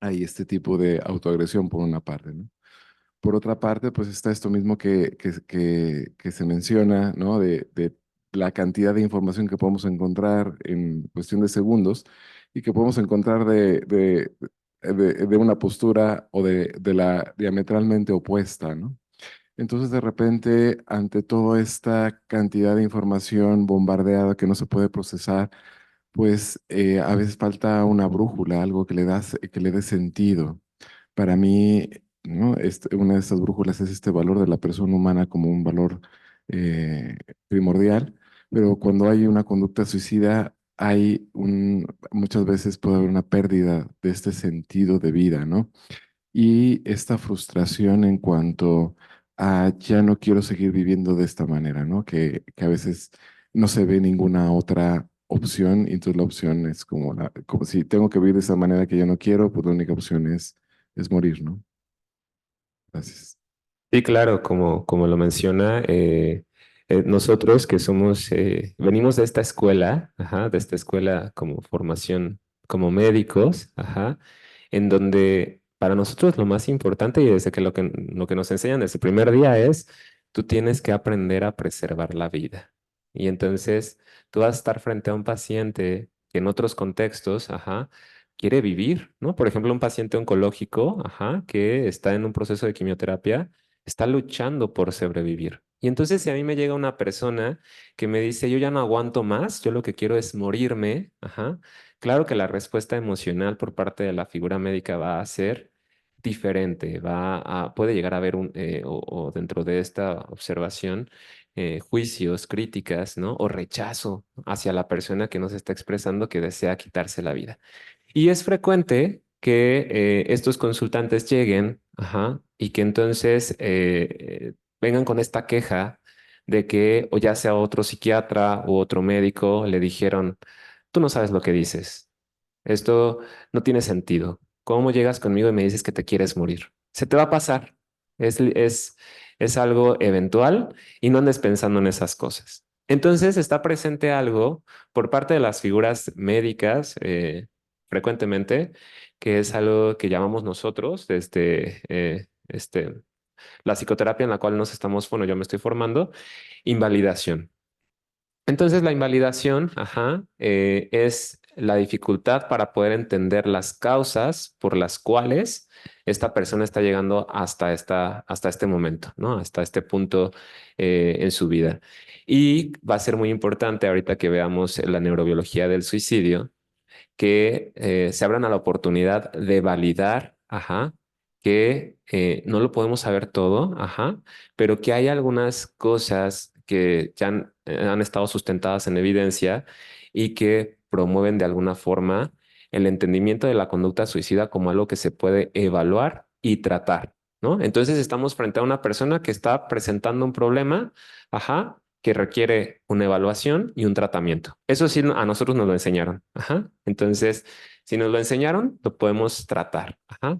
hay este tipo de autoagresión por una parte, ¿no? Por otra parte, pues está esto mismo que se menciona, ¿no? De la cantidad de información que podemos encontrar en cuestión de segundos y que podemos encontrar de una postura o de la diametralmente opuesta, ¿no? Entonces, de repente, ante toda esta cantidad de información bombardeada que no se puede procesar, pues a veces falta una brújula, algo que le dé sentido. Para mí, ¿no? Una de estas brújulas es este valor de la persona humana como un valor eh, primordial, pero cuando hay una conducta suicida, muchas veces puede haber una pérdida de este sentido de vida, ¿no? Y esta frustración en cuanto a ya no quiero seguir viviendo de esta manera, ¿no? Que a veces no se ve ninguna otra opción, y entonces la opción es como si tengo que vivir de esa manera que yo no quiero, pues la única opción es morir, ¿no? Gracias. Sí, claro, como lo menciona, nosotros que venimos de esta escuela, ajá, de esta escuela como formación como médicos, ajá, en donde para nosotros lo más importante y desde que lo que nos enseñan desde el primer día es, tú tienes que aprender a preservar la vida. Y entonces tú vas a estar frente a un paciente que en otros contextos, ajá, quiere vivir, ¿no? Por ejemplo, un paciente oncológico, ajá, que está en un proceso de quimioterapia está luchando por sobrevivir. Y entonces si a mí me llega una persona que me dice, yo ya no aguanto más, yo lo que quiero es morirme, ajá, claro que la respuesta emocional por parte de la figura médica va a ser diferente, puede llegar a haber o dentro de esta observación, juicios, críticas, ¿no? O rechazo hacia la persona que nos está expresando que desea quitarse la vida. Y es frecuente que estos consultantes lleguen, ajá, y que entonces vengan con esta queja de que o ya sea otro psiquiatra u otro médico le dijeron, tú no sabes lo que dices, esto no tiene sentido. ¿Cómo llegas conmigo y me dices que te quieres morir? Se te va a pasar. Es algo eventual y no andes pensando en esas cosas. Entonces está presente algo por parte de las figuras médicas frecuentemente, que es algo que llamamos nosotros desde la psicoterapia en la cual bueno, yo me estoy formando, invalidación. Entonces, la invalidación, ajá, es la dificultad para poder entender las causas por las cuales esta persona está llegando hasta este momento, ¿no? Hasta este punto en su vida. Y va a ser muy importante ahorita que veamos la neurobiología del suicidio, que se abran a la oportunidad de validar, ajá, que no lo podemos saber todo, ajá, pero que hay algunas cosas que ya han estado sustentadas en evidencia y que promueven de alguna forma el entendimiento de la conducta suicida como algo que se puede evaluar y tratar, ¿no? Entonces estamos frente a una persona que está presentando un problema, ajá, que requiere una evaluación y un tratamiento. Eso sí, a nosotros nos lo enseñaron. Ajá. Entonces, si nos lo enseñaron, lo podemos tratar. Ajá.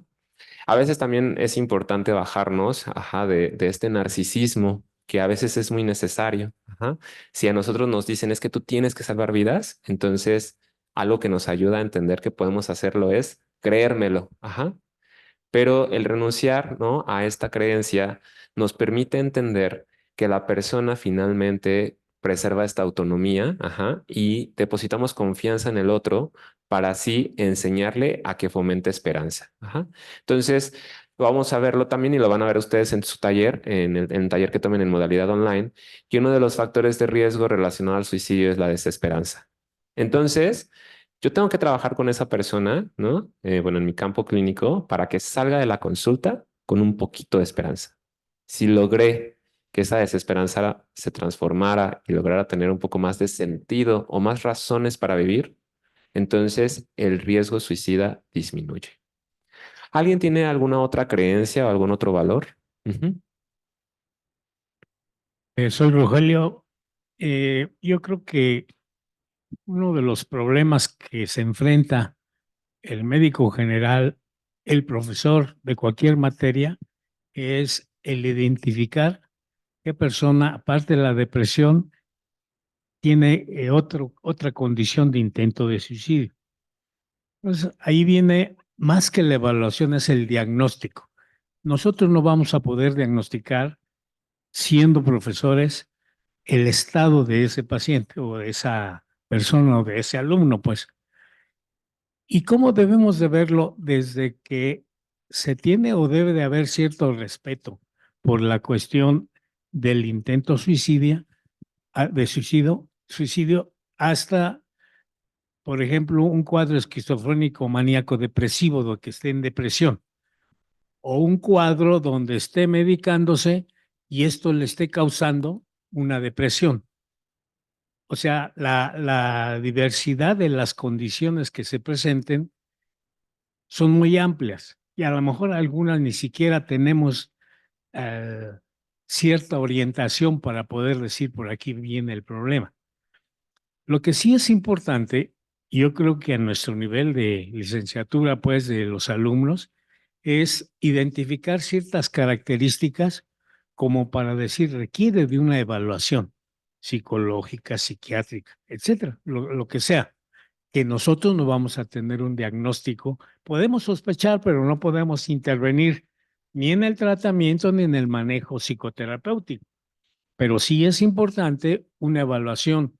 A veces también es importante bajarnos, ajá, de este narcisismo que a veces es muy necesario. Ajá. Si a nosotros nos dicen es que tú tienes que salvar vidas, entonces algo que nos ayuda a entender que podemos hacerlo es creérmelo. Ajá. Pero el renunciar, ¿no?, a esta creencia nos permite entender que la persona finalmente preserva esta autonomía, ajá, y depositamos confianza en el otro para así enseñarle a que fomente esperanza. Ajá. Entonces, vamos a verlo también y lo van a ver ustedes en su taller, en el taller que tomen en modalidad online, que uno de los factores de riesgo relacionado al suicidio es la desesperanza. Entonces, yo tengo que trabajar con esa persona, ¿no? Bueno, en mi campo clínico, para que salga de la consulta con un poquito de esperanza. Si logré que esa desesperanza se transformara y lograra tener un poco más de sentido o más razones para vivir, entonces el riesgo suicida disminuye. ¿Alguien tiene alguna otra creencia o algún otro valor? Ujú. Soy Rogelio. Yo creo que uno de los problemas que se enfrenta el médico general, el profesor de cualquier materia, es el identificar qué persona, aparte de la depresión, tiene otra condición de intento de suicidio. Entonces, ahí viene, más que la evaluación, es el diagnóstico. Nosotros no vamos a poder diagnosticar, siendo profesores, el estado de ese paciente o de esa persona o de ese alumno, pues. ¿Y cómo debemos de verlo? Desde que se tiene o debe de haber cierto respeto por la cuestión del intento de suicidio hasta, por ejemplo, un cuadro esquizofrénico maníaco depresivo, de que esté en depresión, o un cuadro donde esté medicándose y esto le esté causando una depresión. O sea, la diversidad de las condiciones que se presenten son muy amplias y a lo mejor algunas ni siquiera tenemos eh, cierta orientación para poder decir por aquí viene el problema. Lo que sí es importante, y yo creo que a nuestro nivel de licenciatura, pues, de los alumnos, es identificar ciertas características como para decir requiere de una evaluación psicológica, psiquiátrica, etcétera, lo que sea, que nosotros no vamos a tener un diagnóstico. Podemos sospechar, pero no podemos intervenir ni en el tratamiento ni en el manejo psicoterapéutico. Pero sí es importante una evaluación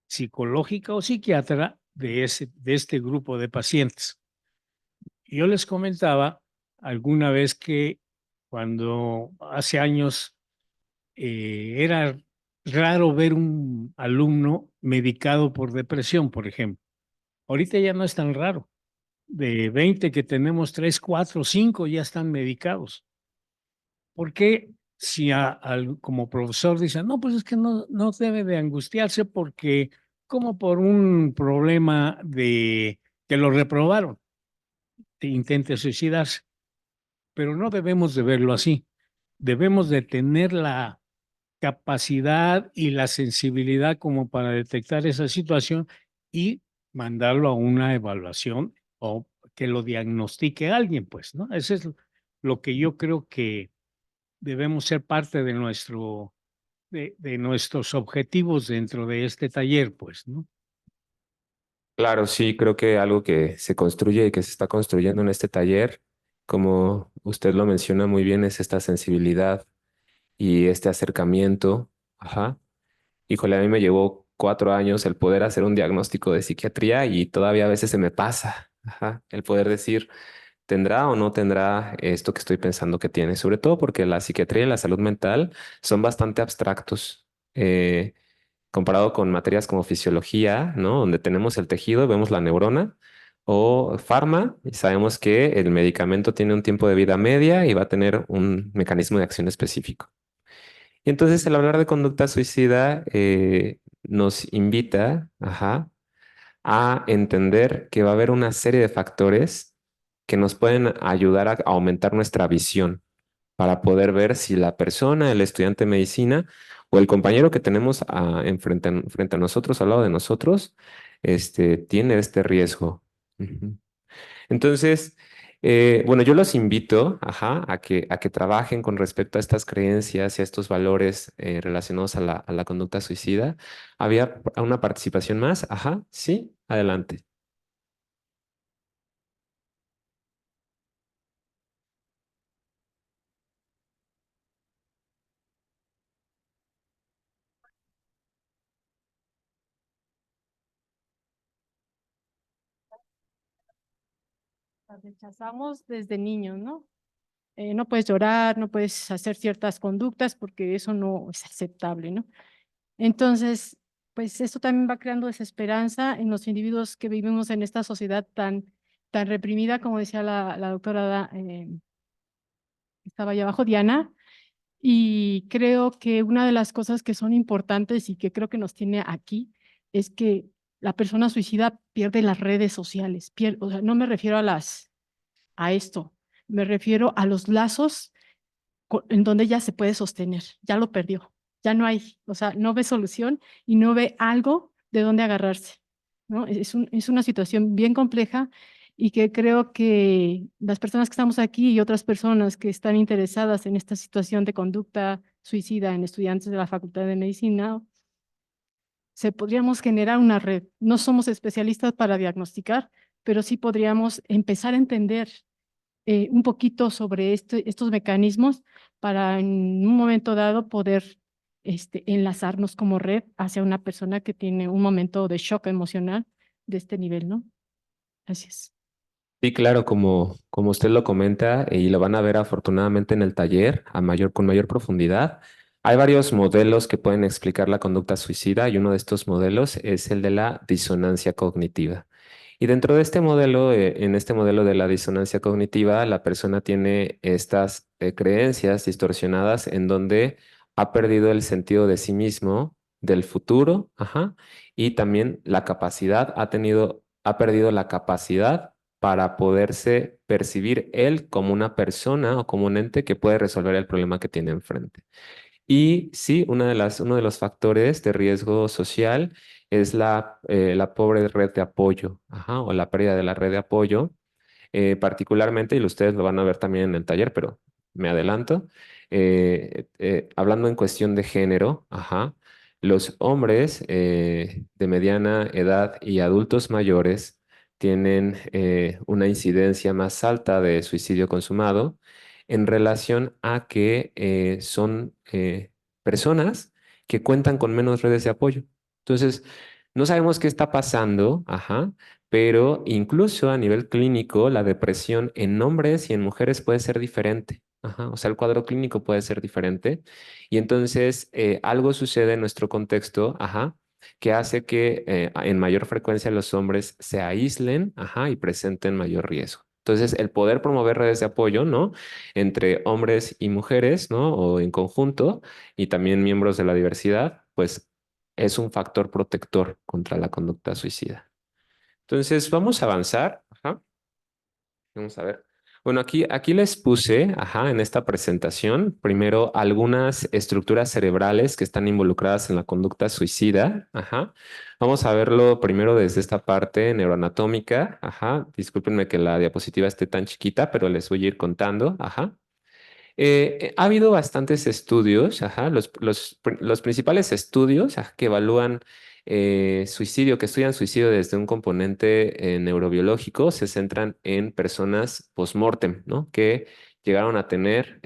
psicológica o psiquiatra de este grupo de pacientes. Yo les comentaba alguna vez que cuando hace años era raro ver un alumno medicado por depresión, por ejemplo. Ahorita ya no es tan raro. De 20 que tenemos, 3, 4, 5 ya están medicados. ¿Por qué? Si como profesor dice, no, pues es que no debe de angustiarse porque como por un problema de que lo reprobaron, intente suicidarse. Pero no debemos de verlo así. Debemos de tener la capacidad y la sensibilidad como para detectar esa situación y mandarlo a una evaluación o que lo diagnostique alguien, pues, ¿no? Eso es lo que yo creo que debemos ser parte de de nuestros objetivos dentro de este taller, pues, ¿no? Claro, sí, creo que algo que se construye y que se está construyendo en este taller, como usted lo menciona muy bien, es esta sensibilidad y este acercamiento. Ajá. Híjole, a mí me llevó 4 años el poder hacer un diagnóstico de psiquiatría y todavía a veces se me pasa. Ajá. El poder decir, ¿tendrá o no tendrá esto que estoy pensando que tiene? Sobre todo porque la psiquiatría y la salud mental son bastante abstractos. Comparado con materias como fisiología, ¿no? Donde tenemos el tejido, vemos la neurona, o farma, y sabemos que el medicamento tiene un tiempo de vida media y va a tener un mecanismo de acción específico. Y entonces el hablar de conducta suicida nos invita, ajá, a entender que va a haber una serie de factores que nos pueden ayudar a aumentar nuestra visión para poder ver si la persona, el estudiante de medicina o el compañero que tenemos frente a nosotros, al lado de nosotros, tiene este riesgo. Ujú. Entonces, Bueno, yo los invito, ajá, a que trabajen con respecto a estas creencias y a estos valores relacionados a la conducta suicida. ¿Había una participación más? Ajá, sí, adelante. Las rechazamos desde niños, ¿no? No puedes llorar, no puedes hacer ciertas conductas porque eso no es aceptable, ¿no? Entonces, pues esto también va creando desesperanza en los individuos que vivimos en esta sociedad tan reprimida, como decía la doctora que estaba allá abajo, Diana, y creo que una de las cosas que son importantes y que creo que nos tiene aquí es que la persona suicida pierde las redes sociales. O sea, no me refiero a esto, me refiero a los lazos en donde ella se puede sostener. Ya lo perdió, ya no hay, o sea, no ve solución y no ve algo de dónde agarrarse, ¿no? Es una situación bien compleja y que creo que las personas que estamos aquí y otras personas que están interesadas en esta situación de conducta suicida en estudiantes de la Facultad de Medicina, se podríamos generar una red. No somos especialistas para diagnosticar, pero sí podríamos empezar a entender un poquito sobre estos mecanismos para en un momento dado poder enlazarnos como red hacia una persona que tiene un momento de shock emocional de este nivel, ¿no? Gracias. Sí, claro, como usted lo comenta y lo van a ver afortunadamente en el taller con mayor profundidad. Hay varios modelos que pueden explicar la conducta suicida y uno de estos modelos es el de la disonancia cognitiva. Y dentro de este modelo, en este modelo de la disonancia cognitiva, la persona tiene estas creencias distorsionadas en donde ha perdido el sentido de sí mismo, del futuro, ajá, y también la capacidad, ha perdido la capacidad para poderse percibir él como una persona o como un ente que puede resolver el problema que tiene enfrente. Y sí, uno de los factores de riesgo social es la pobre red de apoyo, ajá, o la pérdida de la red de apoyo, particularmente, y ustedes lo van a ver también en el taller, pero me adelanto, hablando en cuestión de género, ajá, los hombres de mediana edad y adultos mayores tienen una incidencia más alta de suicidio consumado en relación a que son personas que cuentan con menos redes de apoyo. Entonces, no sabemos qué está pasando, ajá, pero incluso a nivel clínico, la depresión en hombres y en mujeres puede ser diferente. Ajá, o sea, el cuadro clínico puede ser diferente. Y entonces algo sucede en nuestro contexto, ajá, que hace que en mayor frecuencia los hombres se aíslen, ajá, y presenten mayor riesgo. Entonces, el poder promover redes de apoyo, ¿no? Entre hombres y mujeres, ¿no? O en conjunto, y también miembros de la diversidad, pues es un factor protector contra la conducta suicida. Entonces, vamos a avanzar. Ajá. Vamos a ver. Bueno, aquí les puse, ajá, en esta presentación, primero algunas estructuras cerebrales que están involucradas en la conducta suicida. Ajá. Vamos a verlo primero desde esta parte neuroanatómica. Ajá. Discúlpenme que la diapositiva esté tan chiquita, pero les voy a ir contando. Ajá. Ha habido bastantes estudios, ajá, los principales estudios que evalúan suicidio, que estudian suicidio desde un componente neurobiológico, se centran en personas post-mortem, ¿no? Que llegaron a tener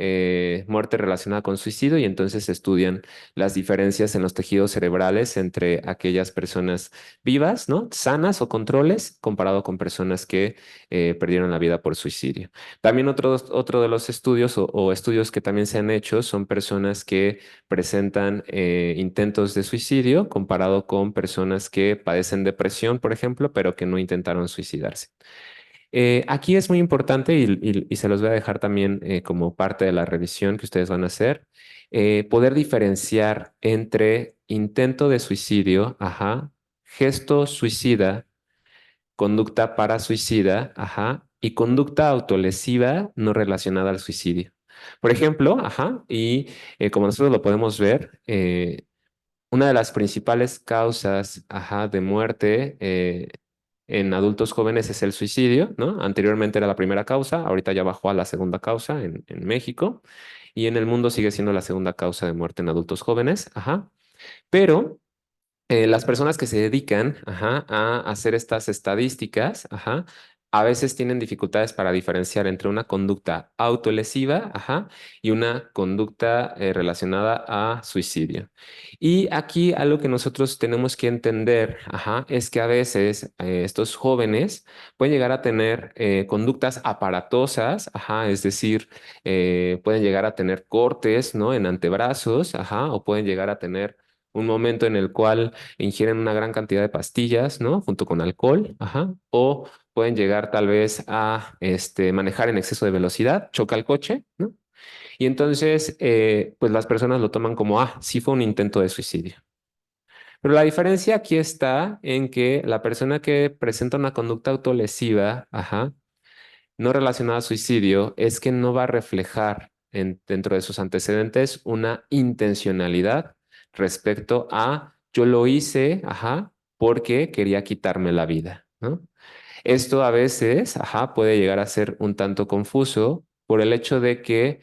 muerte relacionada con suicidio y entonces estudian las diferencias en los tejidos cerebrales entre aquellas personas vivas, ¿no? Sanas o controles, comparado con personas que perdieron la vida por suicidio. También otro de los estudios o estudios que también se han hecho son personas que presentan intentos de suicidio comparado con personas que padecen depresión, por ejemplo, pero que no intentaron suicidarse. Aquí es muy importante y se los voy a dejar también como parte de la revisión que ustedes van a hacer, poder diferenciar entre intento de suicidio, ajá, gesto suicida, conducta parasuicida, ajá, y conducta autolesiva no relacionada al suicidio. Por ejemplo, ajá, y como nosotros lo podemos ver, una de las principales causas, ajá, de muerte en adultos jóvenes es el suicidio, ¿no? Anteriormente era la primera causa, ahorita ya bajó a la segunda causa en México y en el mundo sigue siendo la segunda causa de muerte en adultos jóvenes, ajá. Pero las personas que se dedican, ajá, a hacer estas estadísticas, ajá, a veces tienen dificultades para diferenciar entre una conducta autolesiva, ajá, y una conducta relacionada a suicidio. Y aquí algo que nosotros tenemos que entender, ajá, es que a veces estos jóvenes pueden llegar a tener conductas aparatosas, ajá, es decir, pueden llegar a tener cortes, ¿no? En antebrazos, ajá, o pueden llegar a tener un momento en el cual ingieren una gran cantidad de pastillas, ¿no? Junto con alcohol, ajá, o pueden llegar tal vez a manejar en exceso de velocidad, choca el coche, ¿no? Y entonces, pues las personas lo toman como, sí fue un intento de suicidio. Pero la diferencia aquí está en que la persona que presenta una conducta autolesiva, ajá, no relacionada a suicidio, es que no va a reflejar dentro de sus antecedentes una intencionalidad respecto a yo lo hice, ajá, porque quería quitarme la vida, ¿no? Esto a veces, ajá, puede llegar a ser un tanto confuso por el hecho de que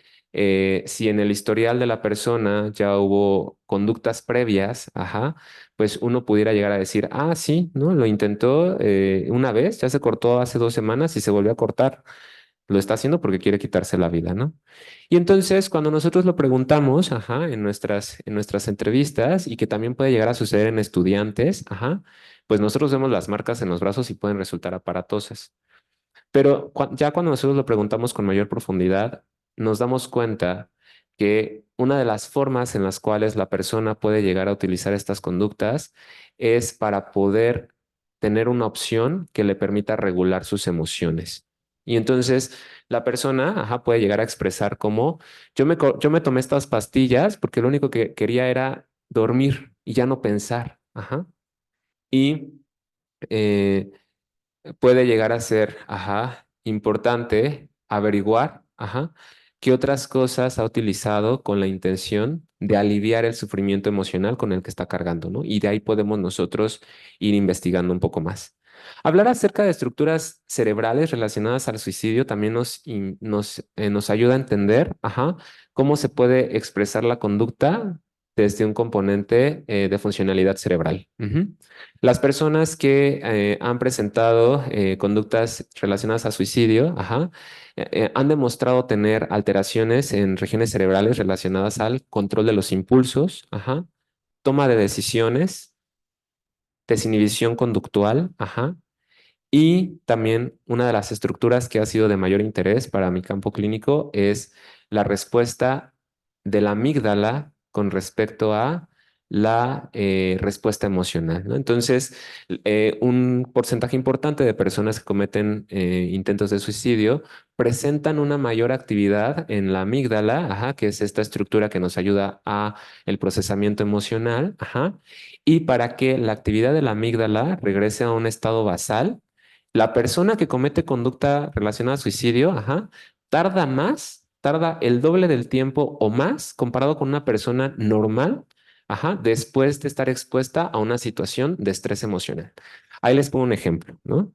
si en el historial de la persona ya hubo conductas previas, ajá, pues uno pudiera llegar a decir, sí, ¿no? Lo intentó una vez, ya se cortó hace 2 semanas y se volvió a cortar. Lo está haciendo porque quiere quitarse la vida, ¿no? Y entonces, cuando nosotros lo preguntamos, ajá, en nuestras entrevistas, y que también puede llegar a suceder en estudiantes, ajá, pues nosotros vemos las marcas en los brazos y pueden resultar aparatosas. Pero ya cuando nosotros lo preguntamos con mayor profundidad, nos damos cuenta que una de las formas en las cuales la persona puede llegar a utilizar estas conductas es para poder tener una opción que le permita regular sus emociones. Y entonces la persona, ajá, puede llegar a expresar como, yo me tomé estas pastillas porque lo único que quería era dormir y ya no pensar, ajá. Y eh, puede llegar a ser, ajá, importante averiguar, ajá, qué otras cosas ha utilizado con la intención de aliviar el sufrimiento emocional con el que está cargando, ¿no? Y de ahí podemos nosotros ir investigando un poco más. Hablar acerca de estructuras cerebrales relacionadas al suicidio también nos ayuda a entender, ajá, cómo se puede expresar la conducta desde un componente de funcionalidad cerebral. Ujú. Las personas que han presentado conductas relacionadas a suicidio, ajá, han demostrado tener alteraciones en regiones cerebrales relacionadas al control de los impulsos, ajá, toma de decisiones, desinhibición conductual, ajá, y también una de las estructuras que ha sido de mayor interés para mi campo clínico es la respuesta de la amígdala con respecto a la respuesta emocional, ¿no? Entonces, un porcentaje importante de personas que cometen intentos de suicidio presentan una mayor actividad en la amígdala, ajá, que es esta estructura que nos ayuda a el procesamiento emocional, ajá, y para que la actividad de la amígdala regrese a un estado basal, la persona que comete conducta relacionada a suicidio, ajá, tarda el doble del tiempo o más comparado con una persona normal, ajá, después de estar expuesta a una situación de estrés emocional. Ahí les pongo un ejemplo, ¿no?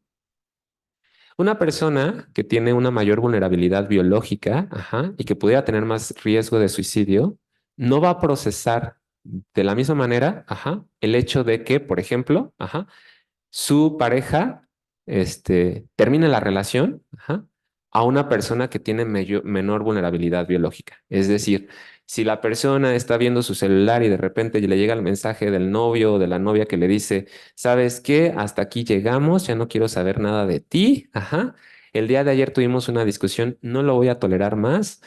Una persona que tiene una mayor vulnerabilidad biológica, ajá, y que pudiera tener más riesgo de suicidio, no va a procesar de la misma manera, ajá, el hecho de que, por ejemplo, ajá, su pareja termine la relación, ajá, a una persona que tiene menor vulnerabilidad biológica. Es decir, si la persona está viendo su celular y de repente le llega el mensaje del novio o de la novia que le dice, ¿sabes qué? Hasta aquí llegamos, ya no quiero saber nada de ti, ajá. El día de ayer tuvimos una discusión, no lo voy a tolerar más,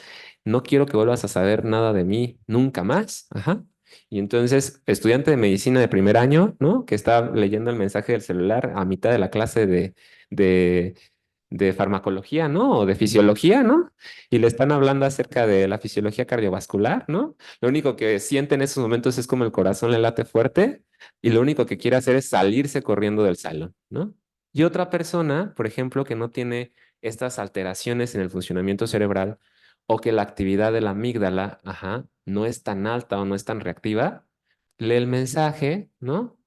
no quiero que vuelvas a saber nada de mí nunca más, ajá. Y entonces, estudiante de medicina de primer año, ¿no? Que está leyendo el mensaje del celular a mitad de la clase de, de farmacología, ¿no? O de fisiología, ¿no? Y le están hablando acerca de la fisiología cardiovascular, ¿no? Lo único que siente en esos momentos es como el corazón le late fuerte y lo único que quiere hacer es salirse corriendo del salón, ¿no? Y otra persona, por ejemplo, que no tiene estas alteraciones en el funcionamiento cerebral, o que la actividad de la amígdala, ajá, no es tan alta o no es tan reactiva, lee el mensaje, ¿no?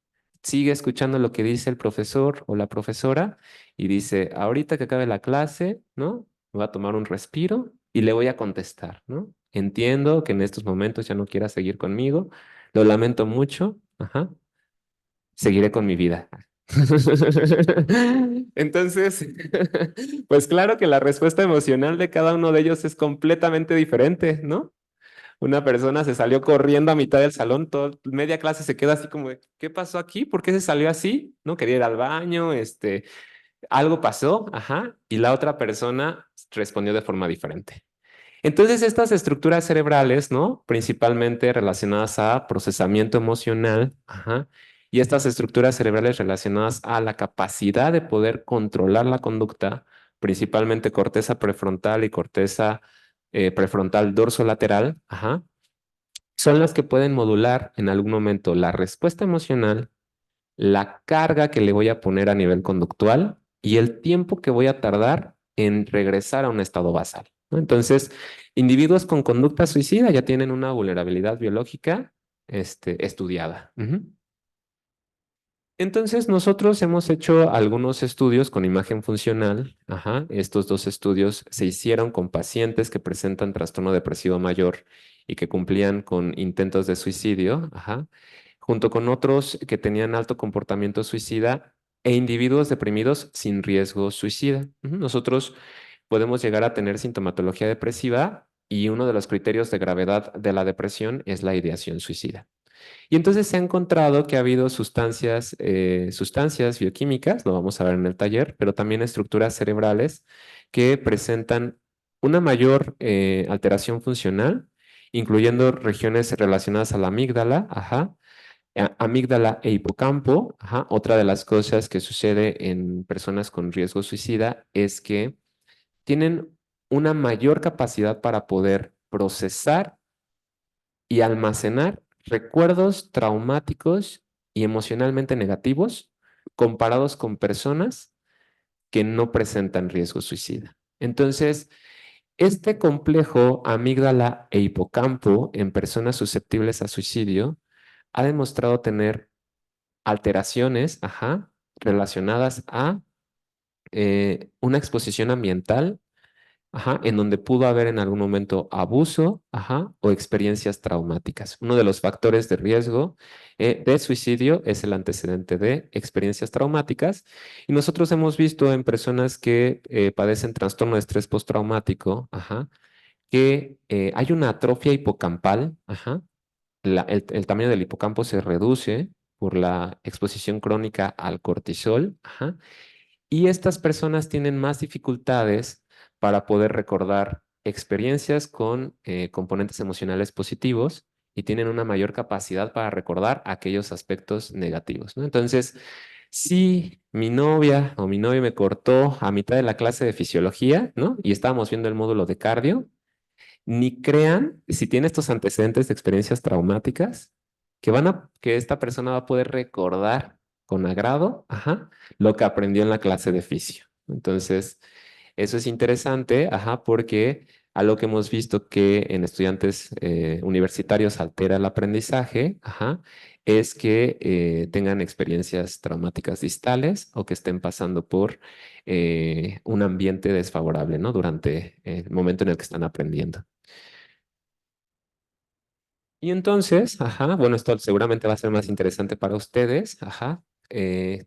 sigue escuchando lo que dice el profesor o la profesora y dice, ahorita que acabe la clase, ¿no? Voy a tomar un respiro y le voy a contestar, ¿no? Entiendo que en estos momentos ya no quiera seguir conmigo, lo lamento mucho, ajá, seguiré con mi vida. Entonces, pues claro que la respuesta emocional de cada uno de ellos es completamente diferente, ¿no? Una persona se salió corriendo a mitad del salón, media clase se queda así como, ¿qué pasó aquí? ¿Por qué se salió así? ¿No? Quería ir al baño, algo pasó, ajá, y la otra persona respondió de forma diferente. Entonces, estas estructuras cerebrales, ¿no? Principalmente relacionadas a procesamiento emocional, ajá, y estas estructuras cerebrales relacionadas a la capacidad de poder controlar la conducta, principalmente corteza prefrontal y corteza prefrontal dorsolateral, ajá, son las que pueden modular en algún momento la respuesta emocional, la carga que le voy a poner a nivel conductual y el tiempo que voy a tardar en regresar a un estado basal, ¿no? Entonces, individuos con conducta suicida ya tienen una vulnerabilidad biológica, estudiada. Ujú. Entonces, nosotros hemos hecho algunos estudios con imagen funcional. Ajá. Estos dos estudios se hicieron con pacientes que presentan trastorno depresivo mayor y que cumplían con intentos de suicidio, ajá, junto con otros que tenían alto comportamiento suicida e individuos deprimidos sin riesgo suicida. Ujú. Nosotros podemos llegar a tener sintomatología depresiva y uno de los criterios de gravedad de la depresión es la ideación suicida. Y entonces se ha encontrado que ha habido sustancias bioquímicas, lo vamos a ver en el taller, pero también estructuras cerebrales que presentan una mayor alteración funcional, incluyendo regiones relacionadas a la amígdala, ajá, amígdala e hipocampo. Ajá. Otra de las cosas que sucede en personas con riesgo suicida es que tienen una mayor capacidad para poder procesar y almacenar recuerdos traumáticos y emocionalmente negativos comparados con personas que no presentan riesgo suicida. Entonces, este complejo amígdala e hipocampo en personas susceptibles a suicidio ha demostrado tener alteraciones, ajá, relacionadas a una exposición ambiental, ajá, en donde pudo haber en algún momento abuso, ajá, o experiencias traumáticas. Uno de los factores de riesgo de suicidio es el antecedente de experiencias traumáticas y nosotros hemos visto en personas que padecen trastorno de estrés postraumático, ajá, que hay una atrofia hipocampal, ajá, el tamaño del hipocampo se reduce por la exposición crónica al cortisol, ajá, y estas personas tienen más dificultades para poder recordar experiencias con componentes emocionales positivos y tienen una mayor capacidad para recordar aquellos aspectos negativos, ¿no? Entonces, si mi novia o mi novio me cortó a mitad de la clase de fisiología, ¿no? Y estábamos viendo el módulo de cardio, ni crean, si tiene estos antecedentes de experiencias traumáticas, que esta persona va a poder recordar con agrado, ajá, lo que aprendió en la clase de fisio. Entonces, eso es interesante, ajá, porque algo que hemos visto que en estudiantes universitarios altera el aprendizaje, ajá, es que tengan experiencias traumáticas distales o que estén pasando por un ambiente desfavorable, ¿no? Durante el momento en el que están aprendiendo. Y entonces, ajá, bueno, esto seguramente va a ser más interesante para ustedes, ajá.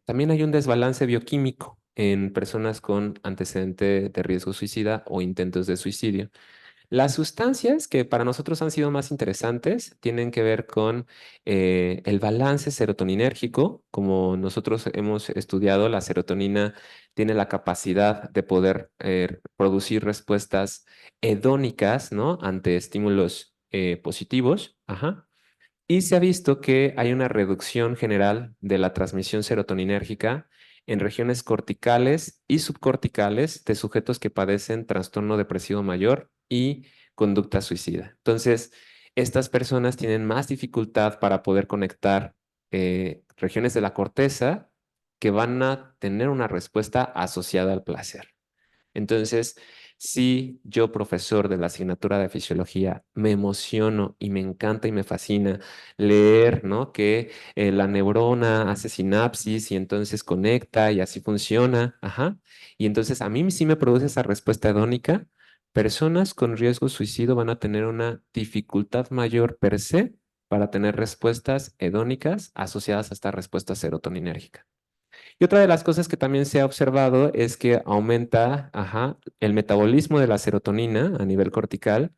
También hay un desbalance bioquímico en personas con antecedente de riesgo suicida o intentos de suicidio. Las sustancias que para nosotros han sido más interesantes tienen que ver con el balance serotoninérgico. Como nosotros hemos estudiado, la serotonina tiene la capacidad de poder producir respuestas hedónicas, ¿no? Ante estímulos positivos. Ajá. Y se ha visto que hay una reducción general de la transmisión serotoninérgica en regiones corticales y subcorticales de sujetos que padecen trastorno depresivo mayor y conducta suicida. Entonces, estas personas tienen más dificultad para poder conectar regiones de la corteza que van a tener una respuesta asociada al placer. Entonces, Si yo, profesor de la asignatura de fisiología, me emociono y me encanta y me fascina leer, ¿no? Que la neurona hace sinapsis y entonces conecta y así funciona, ajá. Y entonces a mí sí me produce esa respuesta hedónica. Personas con riesgo suicidio van a tener una dificultad mayor per se para tener respuestas hedónicas asociadas a esta respuesta serotoninérgica. Y otra de las cosas que también se ha observado es que aumenta, ajá, el metabolismo de la serotonina a nivel cortical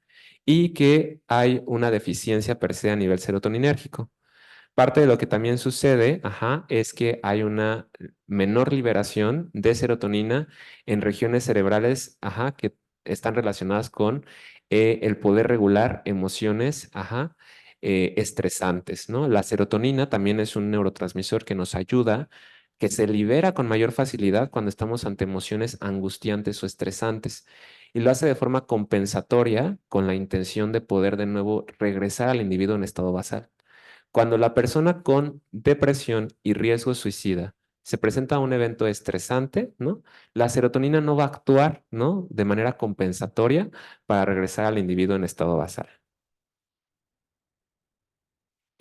y que hay una deficiencia per se a nivel serotoninérgico. Parte de lo que también sucede, ajá, es que hay una menor liberación de serotonina en regiones cerebrales, ajá, que están relacionadas con el poder regular emociones, ajá, estresantes, ¿no? La serotonina también es un neurotransmisor que nos ayuda, que se libera con mayor facilidad cuando estamos ante emociones angustiantes o estresantes. Y lo hace de forma compensatoria con la intención de poder de nuevo regresar al individuo en estado basal. Cuando la persona con depresión y riesgo suicida se presenta a un evento estresante, ¿no? La serotonina no va a actuar, ¿no? De manera compensatoria para regresar al individuo en estado basal.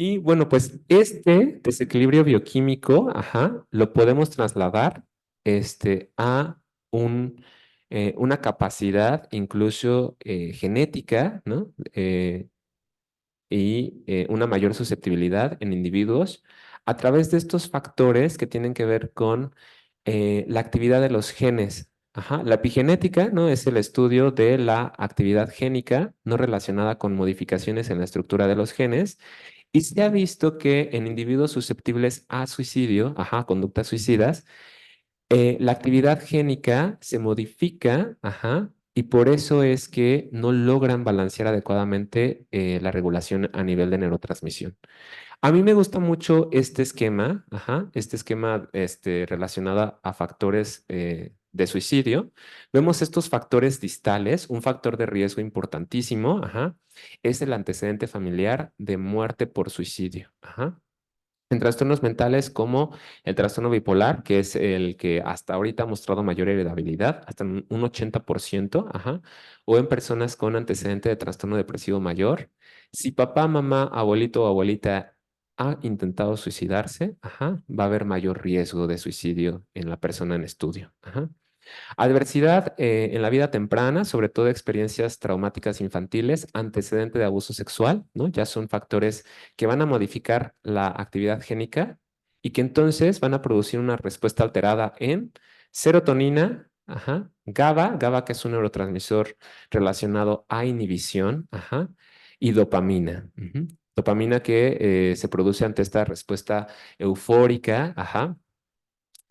Y bueno, pues este desequilibrio bioquímico, ajá, lo podemos trasladar a una capacidad incluso genética, ¿no? Y una mayor susceptibilidad en individuos a través de estos factores que tienen que ver con la actividad de los genes. Ajá. La epigenética, ¿no? Es el estudio de la actividad génica no relacionada con modificaciones en la estructura de los genes. Y se ha visto que en individuos susceptibles a suicidio, ajá, conductas suicidas, la actividad génica se modifica, ajá, y por eso es que no logran balancear adecuadamente la regulación a nivel de neurotransmisión. A mí me gusta mucho este esquema, ajá, este esquema relacionado a factores de suicidio. Vemos estos factores distales, un factor de riesgo importantísimo, ajá, es el antecedente familiar de muerte por suicidio, ajá. En trastornos mentales como el trastorno bipolar, que es el que hasta ahorita ha mostrado mayor heredabilidad, hasta un 80%, ajá, o en personas con antecedente de trastorno depresivo mayor. Si papá, mamá, abuelito o abuelita ha intentado suicidarse, ajá, va a haber mayor riesgo de suicidio en la persona en estudio. Ajá. Adversidad en la vida temprana, sobre todo experiencias traumáticas infantiles, antecedente de abuso sexual, ¿no? Ya son factores que van a modificar la actividad génica y que entonces van a producir una respuesta alterada en serotonina, ajá, GABA que es un neurotransmisor relacionado a inhibición, ajá, y dopamina. Ujú. Dopamina que se produce ante esta respuesta eufórica, ajá,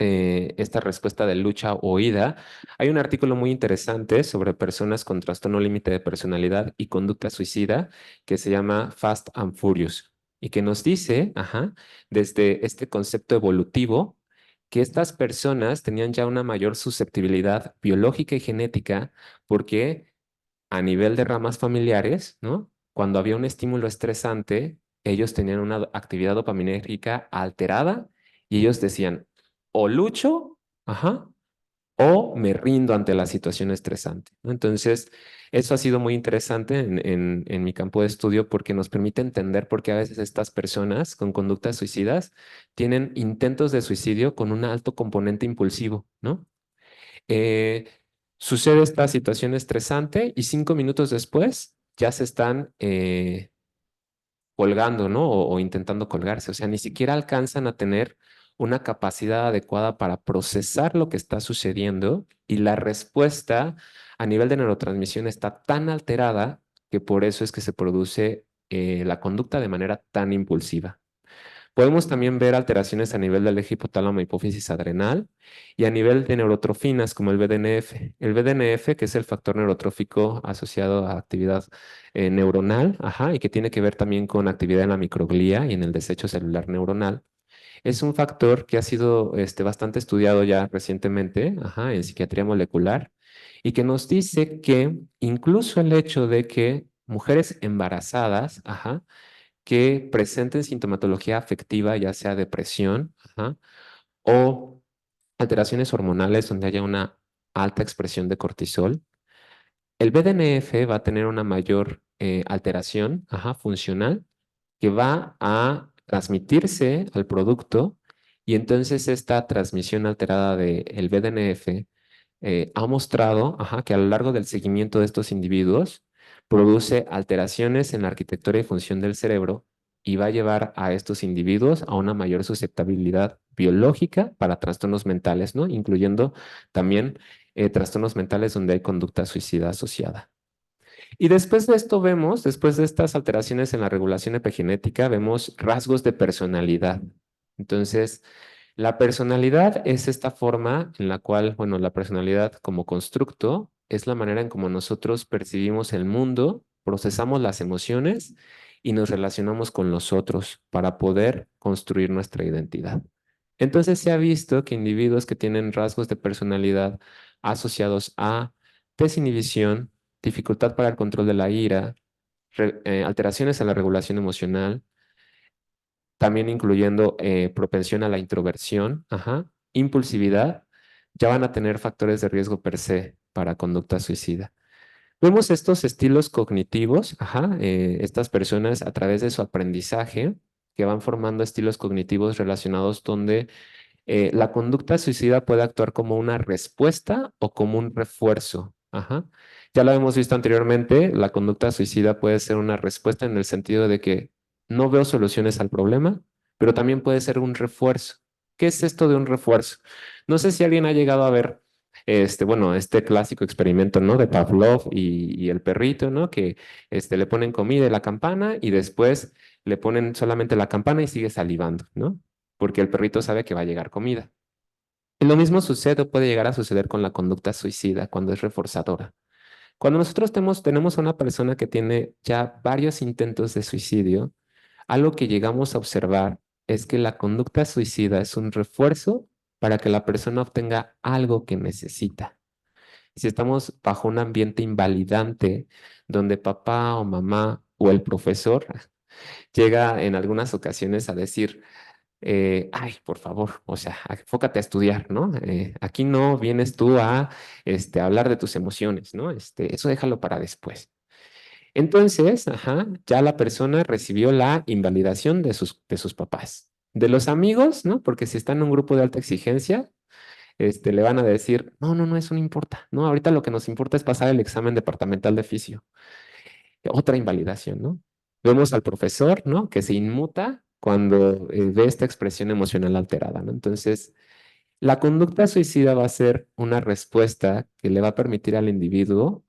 esta respuesta de lucha o huida. Hay un artículo muy interesante sobre personas con trastorno límite de personalidad y conducta suicida que se llama Fast and Furious y que nos dice, ajá, desde este concepto evolutivo, que estas personas tenían ya una mayor susceptibilidad biológica y genética porque a nivel de ramas familiares, ¿no? Cuando había un estímulo estresante, ellos tenían una actividad dopaminérgica alterada y ellos decían, o lucho, ajá, o me rindo ante la situación estresante, ¿no? Entonces, eso ha sido muy interesante en mi campo de estudio porque nos permite entender por qué a veces estas personas con conductas suicidas tienen intentos de suicidio con un alto componente impulsivo, ¿no? Eh, Sucede esta situación estresante y 5 minutos después ya se están colgando, ¿no? O intentando colgarse. O sea, ni siquiera alcanzan a tener una capacidad adecuada para procesar lo que está sucediendo y la respuesta a nivel de neurotransmisión está tan alterada que por eso es que se produce la conducta de manera tan impulsiva. Podemos también ver alteraciones a nivel del eje hipotálamo hipófisis adrenal y a nivel de neurotrofinas como el BDNF. El BDNF, que es el factor neurotrófico asociado a actividad neuronal, ajá, y que tiene que ver también con actividad en la microglía y en el desecho celular neuronal, es un factor que ha sido bastante estudiado ya recientemente, ajá, en psiquiatría molecular y que nos dice que incluso el hecho de que mujeres embarazadas, ajá, que presenten sintomatología afectiva, ya sea depresión, ajá, o alteraciones hormonales donde haya una alta expresión de cortisol, el BDNF va a tener una mayor alteración, funcional, que va a transmitirse al producto y entonces esta transmisión alterada del BDNF ha mostrado, que a lo largo del seguimiento de estos individuos produce alteraciones en la arquitectura y función del cerebro y va a llevar a estos individuos a una mayor susceptibilidad biológica para trastornos mentales, ¿no? Incluyendo también trastornos mentales donde hay conducta suicida asociada. Y después de esto vemos, después de estas alteraciones en la regulación epigenética, vemos rasgos de personalidad. Entonces, la personalidad es esta forma en la cual, bueno, la personalidad como constructo es la manera en cómo nosotros percibimos el mundo, procesamos las emociones y nos relacionamos con los otros para poder construir nuestra identidad. Entonces se ha visto que individuos que tienen rasgos de personalidad asociados a desinhibición, dificultad para el control de la ira, alteraciones en la regulación emocional, también incluyendo propensión a la introversión, impulsividad, ya van a tener factores de riesgo per se para conducta suicida. Vemos estos estilos cognitivos, estas personas a través de su aprendizaje que van formando estilos cognitivos relacionados donde la conducta suicida puede actuar como una respuesta o como un refuerzo. Ya lo hemos visto anteriormente, la conducta suicida puede ser una respuesta en el sentido de que no veo soluciones al problema, pero también puede ser un refuerzo. ¿Qué es esto de un refuerzo? No sé si alguien ha llegado a ver este clásico experimento, ¿no? De Pavlov y el perrito, ¿no? Que le ponen comida y la campana y después le ponen solamente la campana y sigue salivando, ¿no? Porque el perrito sabe que va a llegar comida. Y lo mismo sucede o puede llegar a suceder con la conducta suicida cuando es reforzadora. Cuando nosotros tenemos a una persona que tiene ya varios intentos de suicidio, algo que llegamos a observar es que la conducta suicida es un refuerzo para que la persona obtenga algo que necesita. Si estamos bajo un ambiente invalidante donde papá o mamá o el profesor llega en algunas ocasiones a decir, ay, por favor, o sea, enfócate a estudiar, ¿no? Aquí no vienes tú a hablar de tus emociones, ¿no? Eso déjalo para después. Entonces, ya la persona recibió la invalidación de sus papás. De los amigos, ¿no? Porque si está en un grupo de alta exigencia, le van a decir, no, no, no, eso no importa, ¿no? Ahorita lo que nos importa es pasar el examen departamental de fisio. Otra invalidación, ¿no? Vemos al profesor, ¿no? Que se inmuta cuando ve esta expresión emocional alterada, ¿no? Entonces, la conducta suicida va a ser una respuesta que le va a permitir al individuo,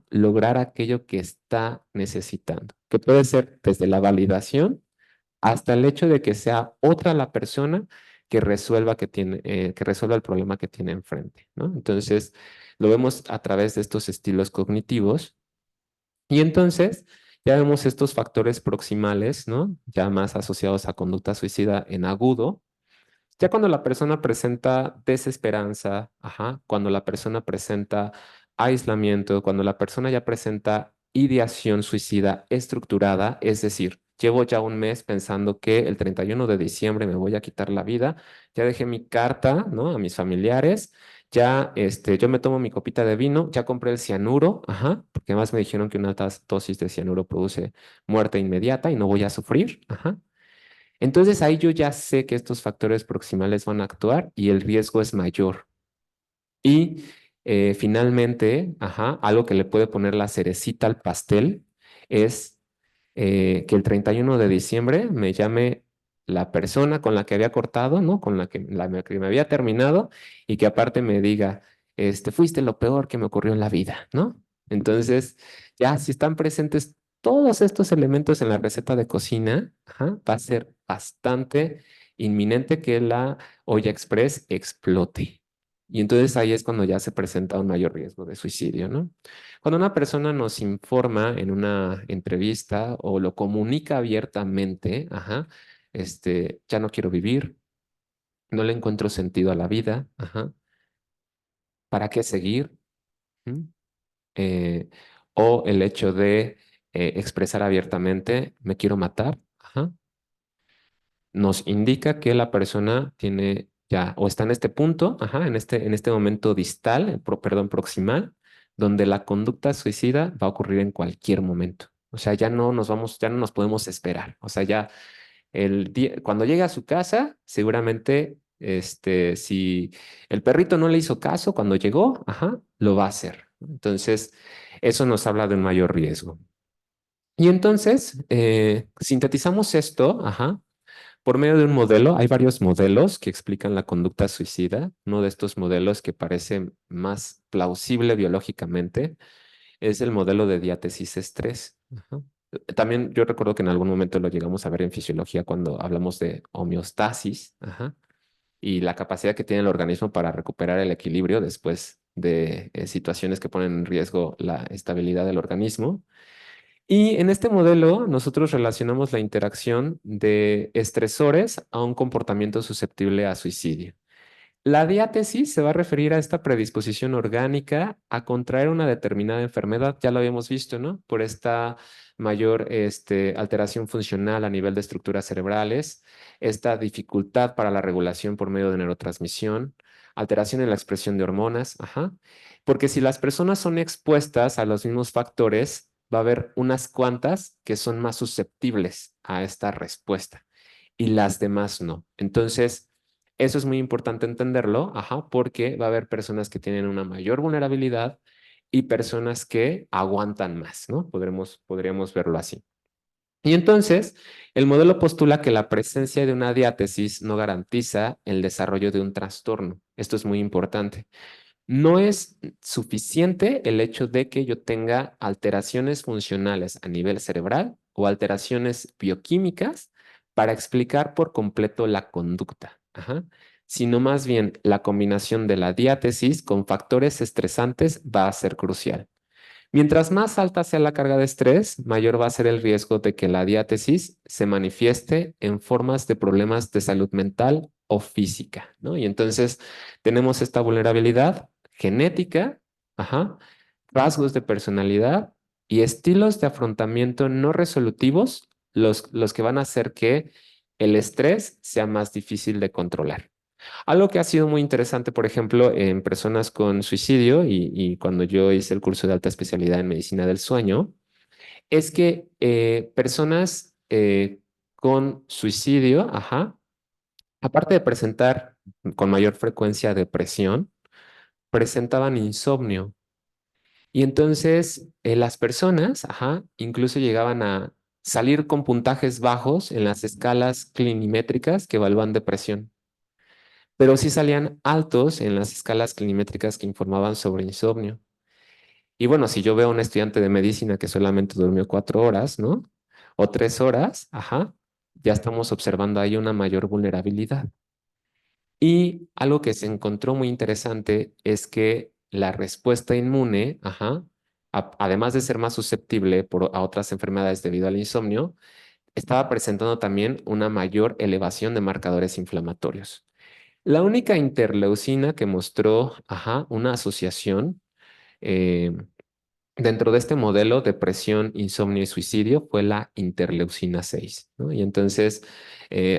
lograr aquello que está necesitando, que puede ser desde la validación hasta el hecho de que sea otra la persona que resuelva que resuelva el problema que tiene enfrente, ¿no? Entonces, lo vemos a través de estos estilos cognitivos y entonces ya vemos estos factores proximales, ¿no? Ya más asociados a conducta suicida en agudo. Ya cuando la persona presenta desesperanza, cuando la persona presenta aislamiento, cuando la persona ya presenta ideación suicida estructurada, es decir, llevo ya un mes pensando que el 31 de diciembre me voy a quitar la vida, ya dejé mi carta, ¿no? A mis familiares, ya yo me tomo mi copita de vino, ya compré el cianuro, porque además me dijeron que una dosis de cianuro produce muerte inmediata y no voy a sufrir, Entonces ahí yo ya sé que estos factores proximales van a actuar y el riesgo es mayor. Y finalmente, algo que le puede poner la cerecita al pastel es que el 31 de diciembre me llame la persona con la que había cortado, ¿no? Con la que me había terminado y que aparte me diga, fuiste lo peor que me ocurrió en la vida, ¿no? Entonces, ya si están presentes todos estos elementos en la receta de cocina, va a ser bastante inminente que la olla express explote. Y entonces ahí es cuando ya se presenta un mayor riesgo de suicidio, ¿no? Cuando una persona nos informa en una entrevista o lo comunica abiertamente, ya no quiero vivir, no le encuentro sentido a la vida, ¿para qué seguir? ¿Mm? Eh, o el hecho de expresar abiertamente, me quiero matar, nos indica que la persona tiene ya, o está en este punto, en este momento distal, perdón, proximal, donde la conducta suicida va a ocurrir en cualquier momento. O sea, ya no nos podemos esperar. O sea, ya cuando llegue a su casa, seguramente, si el perrito no le hizo caso cuando llegó, ajá, lo va a hacer. Entonces, eso nos habla de un mayor riesgo. Y entonces, sintetizamos esto, ajá, por medio de un modelo. Hay varios modelos que explican la conducta suicida. Uno de estos modelos que parece más plausible biológicamente es el modelo de diátesis estrés. Ajá. También yo recuerdo que en algún momento lo llegamos a ver en fisiología cuando hablamos de homeostasis, ajá, y la capacidad que tiene el organismo para recuperar el equilibrio después de situaciones que ponen en riesgo la estabilidad del organismo. Y en este modelo nosotros relacionamos la interacción de estresores a un comportamiento susceptible a suicidio. La diátesis se va a referir a esta predisposición orgánica a contraer una determinada enfermedad, ya lo habíamos visto, ¿no? Por esta mayor alteración funcional a nivel de estructuras cerebrales, esta dificultad para la regulación por medio de neurotransmisión, alteración en la expresión de hormonas, ajá. Porque si las personas son expuestas a los mismos factores, va a haber unas cuantas que son más susceptibles a esta respuesta y las demás no. Entonces, eso es muy importante entenderlo, ajá, porque va a haber personas que tienen una mayor vulnerabilidad y personas que aguantan más, ¿no? Podríamos verlo así. Y entonces, el modelo postula que la presencia de una diátesis no garantiza el desarrollo de un trastorno. Esto es muy importante. No es suficiente el hecho de que yo tenga alteraciones funcionales a nivel cerebral o alteraciones bioquímicas para explicar por completo la conducta, ajá, sino más bien la combinación de la diátesis con factores estresantes va a ser crucial. Mientras más alta sea la carga de estrés, mayor va a ser el riesgo de que la diátesis se manifieste en formas de problemas de salud mental o física, ¿no? Y entonces tenemos esta vulnerabilidad genética, ajá, rasgos de personalidad y estilos de afrontamiento no resolutivos, los que van a hacer que el estrés sea más difícil de controlar. Algo que ha sido muy interesante, por ejemplo, en personas con suicidio y cuando yo hice el curso de alta especialidad en medicina del sueño, es que personas con suicidio, ajá, aparte de presentar con mayor frecuencia depresión, presentaban insomnio. Y entonces las personas, ajá, incluso llegaban a salir con puntajes bajos en las escalas clinimétricas que evalúan depresión, pero sí salían altos en las escalas clinimétricas que informaban sobre insomnio. Y bueno, si yo veo a un estudiante de medicina que solamente durmió 4 horas, ¿no? O 3 horas, ajá, ya estamos observando ahí una mayor vulnerabilidad. Y algo que se encontró muy interesante es que la respuesta inmune, ajá, además de ser más susceptible a otras enfermedades debido al insomnio, estaba presentando también una mayor elevación de marcadores inflamatorios. La única interleucina que mostró, ajá, una asociación eh, dentro de este modelo de depresión, insomnio y suicidio fue la interleucina 6, ¿no? Y entonces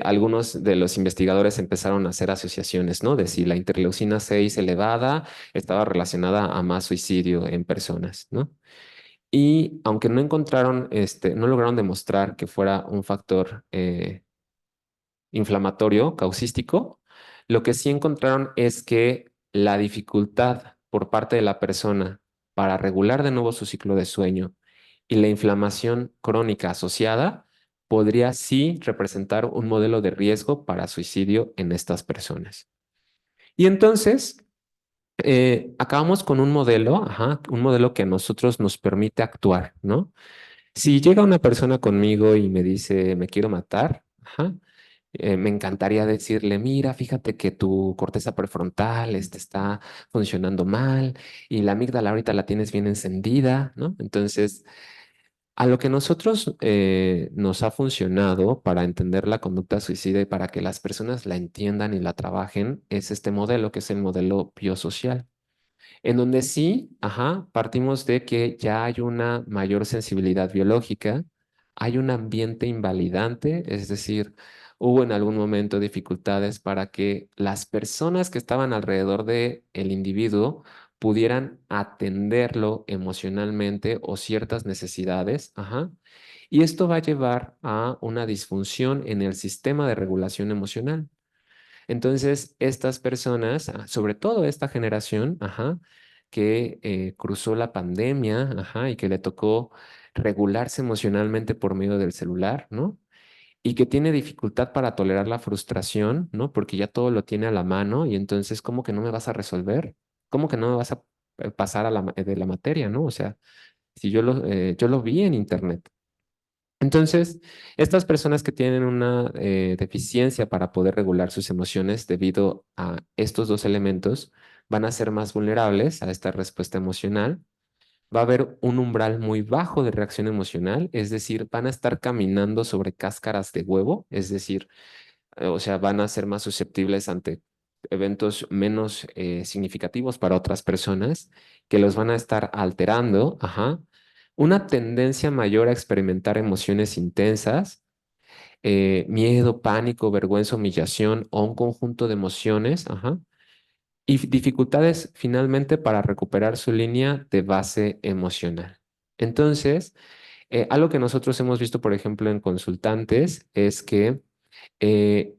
algunos de los investigadores empezaron a hacer asociaciones, ¿no? De si la interleucina 6 elevada estaba relacionada a más suicidio en personas, ¿no? Y aunque no encontraron, no lograron demostrar que fuera un factor inflamatorio causístico, lo que sí encontraron es que la dificultad por parte de la persona para regular de nuevo su ciclo de sueño y la inflamación crónica asociada podría sí representar un modelo de riesgo para suicidio en estas personas. Y entonces, acabamos con un modelo, ajá, un modelo que a nosotros nos permite actuar, ¿no? Si llega una persona conmigo y me dice, me quiero matar, ajá, me encantaría decirle, mira, fíjate que tu corteza prefrontal está funcionando mal y la amígdala ahorita la tienes bien encendida, ¿no? Entonces, a lo que nosotros nos ha funcionado para entender la conducta suicida y para que las personas la entiendan y la trabajen es este modelo, que es el modelo biosocial, en donde sí, ajá, partimos de que ya hay una mayor sensibilidad biológica, hay un ambiente invalidante, es decir, hubo en algún momento dificultades para que las personas que estaban alrededor de el individuo pudieran atenderlo emocionalmente o ciertas necesidades, ajá, y esto va a llevar a una disfunción en el sistema de regulación emocional. Entonces, estas personas, sobre todo esta generación, ajá, que cruzó la pandemia, ajá, y que le tocó regularse emocionalmente por medio del celular, ¿no? Y que tiene dificultad para tolerar la frustración, ¿no? Porque ya todo lo tiene a la mano y entonces, ¿cómo que no me vas a resolver? ¿Cómo que no me vas a pasar a de la materia, ¿no? O sea, si yo lo vi en internet. Entonces, estas personas que tienen una deficiencia para poder regular sus emociones debido a estos dos elementos van a ser más vulnerables a esta respuesta emocional. Va a haber un umbral muy bajo de reacción emocional, es decir, van a estar caminando sobre cáscaras de huevo, es decir, o sea, van a ser más susceptibles ante eventos menos significativos para otras personas que los van a estar alterando, ajá. Una tendencia mayor a experimentar emociones intensas, miedo, pánico, vergüenza, humillación o un conjunto de emociones, ajá. Y dificultades finalmente para recuperar su línea de base emocional. Entonces, algo que nosotros hemos visto, por ejemplo, en consultantes es que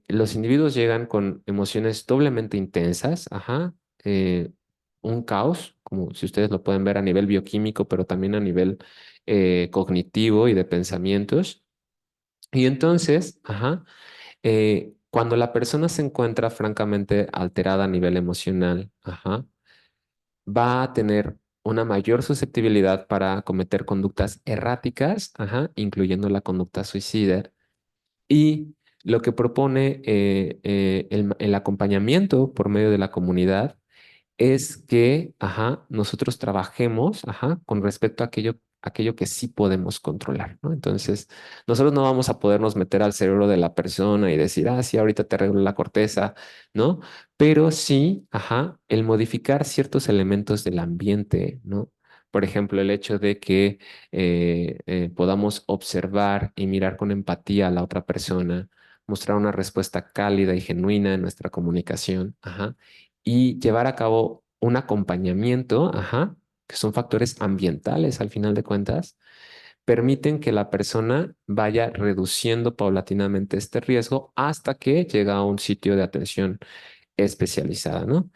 los individuos llegan con emociones doblemente intensas, ajá, un caos, como si ustedes lo pueden ver a nivel bioquímico, pero también a nivel cognitivo y de pensamientos. Y entonces, ajá, cuando la persona se encuentra francamente alterada a nivel emocional, ajá, va a tener una mayor susceptibilidad para cometer conductas erráticas, ajá, incluyendo la conducta suicida. Y lo que propone el acompañamiento por medio de la comunidad es que, ajá, nosotros trabajemos, ajá, con respecto a aquello que sí podemos controlar, ¿no? Entonces, nosotros no vamos a podernos meter al cerebro de la persona y decir, ah, sí, ahorita te arreglo la corteza, ¿no? Pero sí, ajá, el modificar ciertos elementos del ambiente, ¿no? Por ejemplo, el hecho de que podamos observar y mirar con empatía a la otra persona, mostrar una respuesta cálida y genuina en nuestra comunicación, ajá, y llevar a cabo un acompañamiento, ajá, que son factores ambientales al final de cuentas, permiten que la persona vaya reduciendo paulatinamente este riesgo hasta que llega a un sitio de atención especializada, ¿no?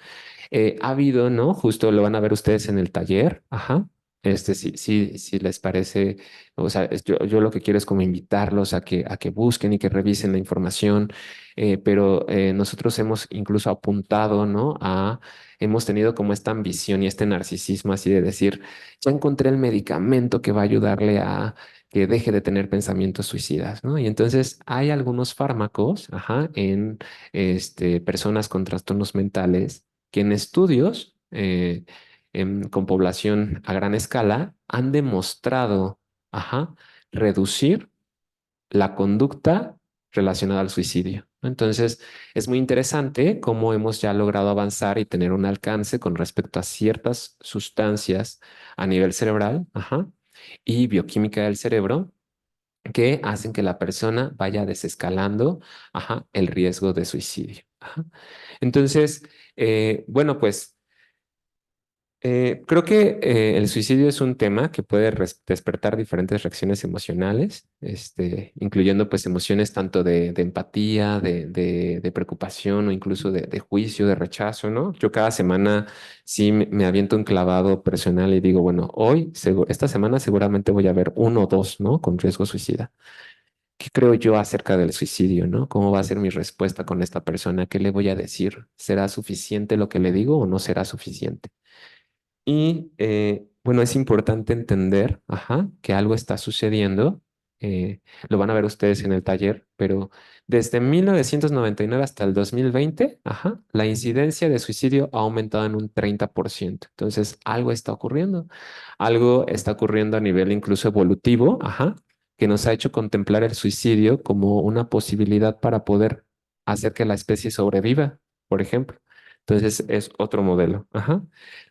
Ha habido, ¿no? Justo lo van a ver ustedes en el taller, ajá. Si les parece, o sea, yo lo que quiero es como invitarlos a que busquen y que revisen la información, pero nosotros hemos incluso apuntado, ¿no? Hemos tenido como esta ambición y este narcisismo así de decir, ya encontré el medicamento que va a ayudarle a que deje de tener pensamientos suicidas, ¿no? Y entonces hay algunos fármacos, ajá, en personas con trastornos mentales que en estudios con población a gran escala han demostrado, ajá, reducir la conducta relacionada al suicidio, ¿no? Entonces, es muy interesante cómo hemos ya logrado avanzar y tener un alcance con respecto a ciertas sustancias a nivel cerebral, ajá, y bioquímica del cerebro que hacen que la persona vaya desescalando, ajá, el riesgo de suicidio. Ajá. Entonces, bueno, pues creo que el suicidio es un tema que puede despertar diferentes reacciones emocionales, incluyendo pues emociones tanto de empatía, de preocupación o incluso de juicio, de rechazo, ¿no? Yo cada semana sí me aviento un clavado personal y digo, bueno, esta semana seguramente voy a ver uno o dos, ¿no? Con riesgo suicida. ¿Qué creo yo acerca del suicidio, ¿no? ¿Cómo va a ser mi respuesta con esta persona? ¿Qué le voy a decir? ¿Será suficiente lo que le digo o no será suficiente? Y bueno, es importante entender, ajá, que algo está sucediendo. Lo van a ver ustedes en el taller, pero desde 1999 hasta el 2020, ajá, la incidencia de suicidio ha aumentado en un 30%. Entonces, algo está ocurriendo. Algo está ocurriendo a nivel incluso evolutivo, ajá, que nos ha hecho contemplar el suicidio como una posibilidad para poder hacer que la especie sobreviva, por ejemplo. Entonces, es otro modelo. Ajá.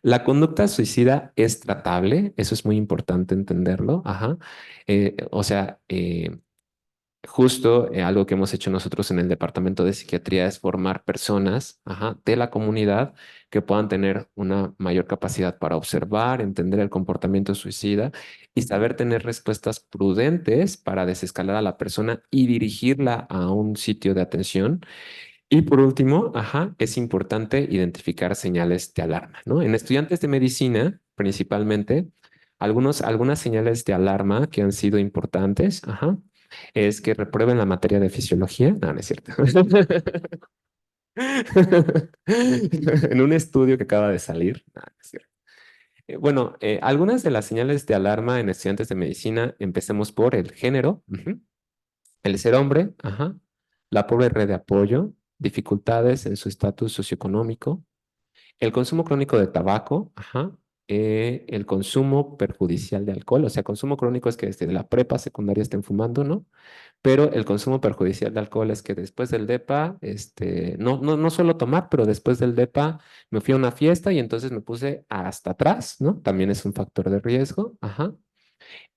La conducta suicida es tratable, eso es muy importante entenderlo. Ajá. O sea, justo algo que hemos hecho nosotros en el departamento de psiquiatría es formar personas, de la comunidad que puedan tener una mayor capacidad para observar, entender el comportamiento suicida y saber tener respuestas prudentes para desescalar a la persona y dirigirla a un sitio de atención. Y por último, es importante identificar señales de alarma, ¿no? En estudiantes de medicina, principalmente, algunas señales de alarma que han sido importantes, es que reprueben la materia de fisiología. No, no es cierto. En un estudio que acaba de salir. No, no es cierto. Bueno, algunas de las señales de alarma en estudiantes de medicina, empecemos por el género, el ser hombre, la pobre red de apoyo, dificultades en su estatus socioeconómico, el consumo crónico de tabaco, el consumo perjudicial de alcohol, o sea, consumo crónico es que desde la prepa secundaria estén fumando, ¿no? Pero el consumo perjudicial de alcohol es que después del DEPA, no suelo tomar, pero después del DEPA me fui a una fiesta y entonces me puse hasta atrás, ¿no? También es un factor de riesgo,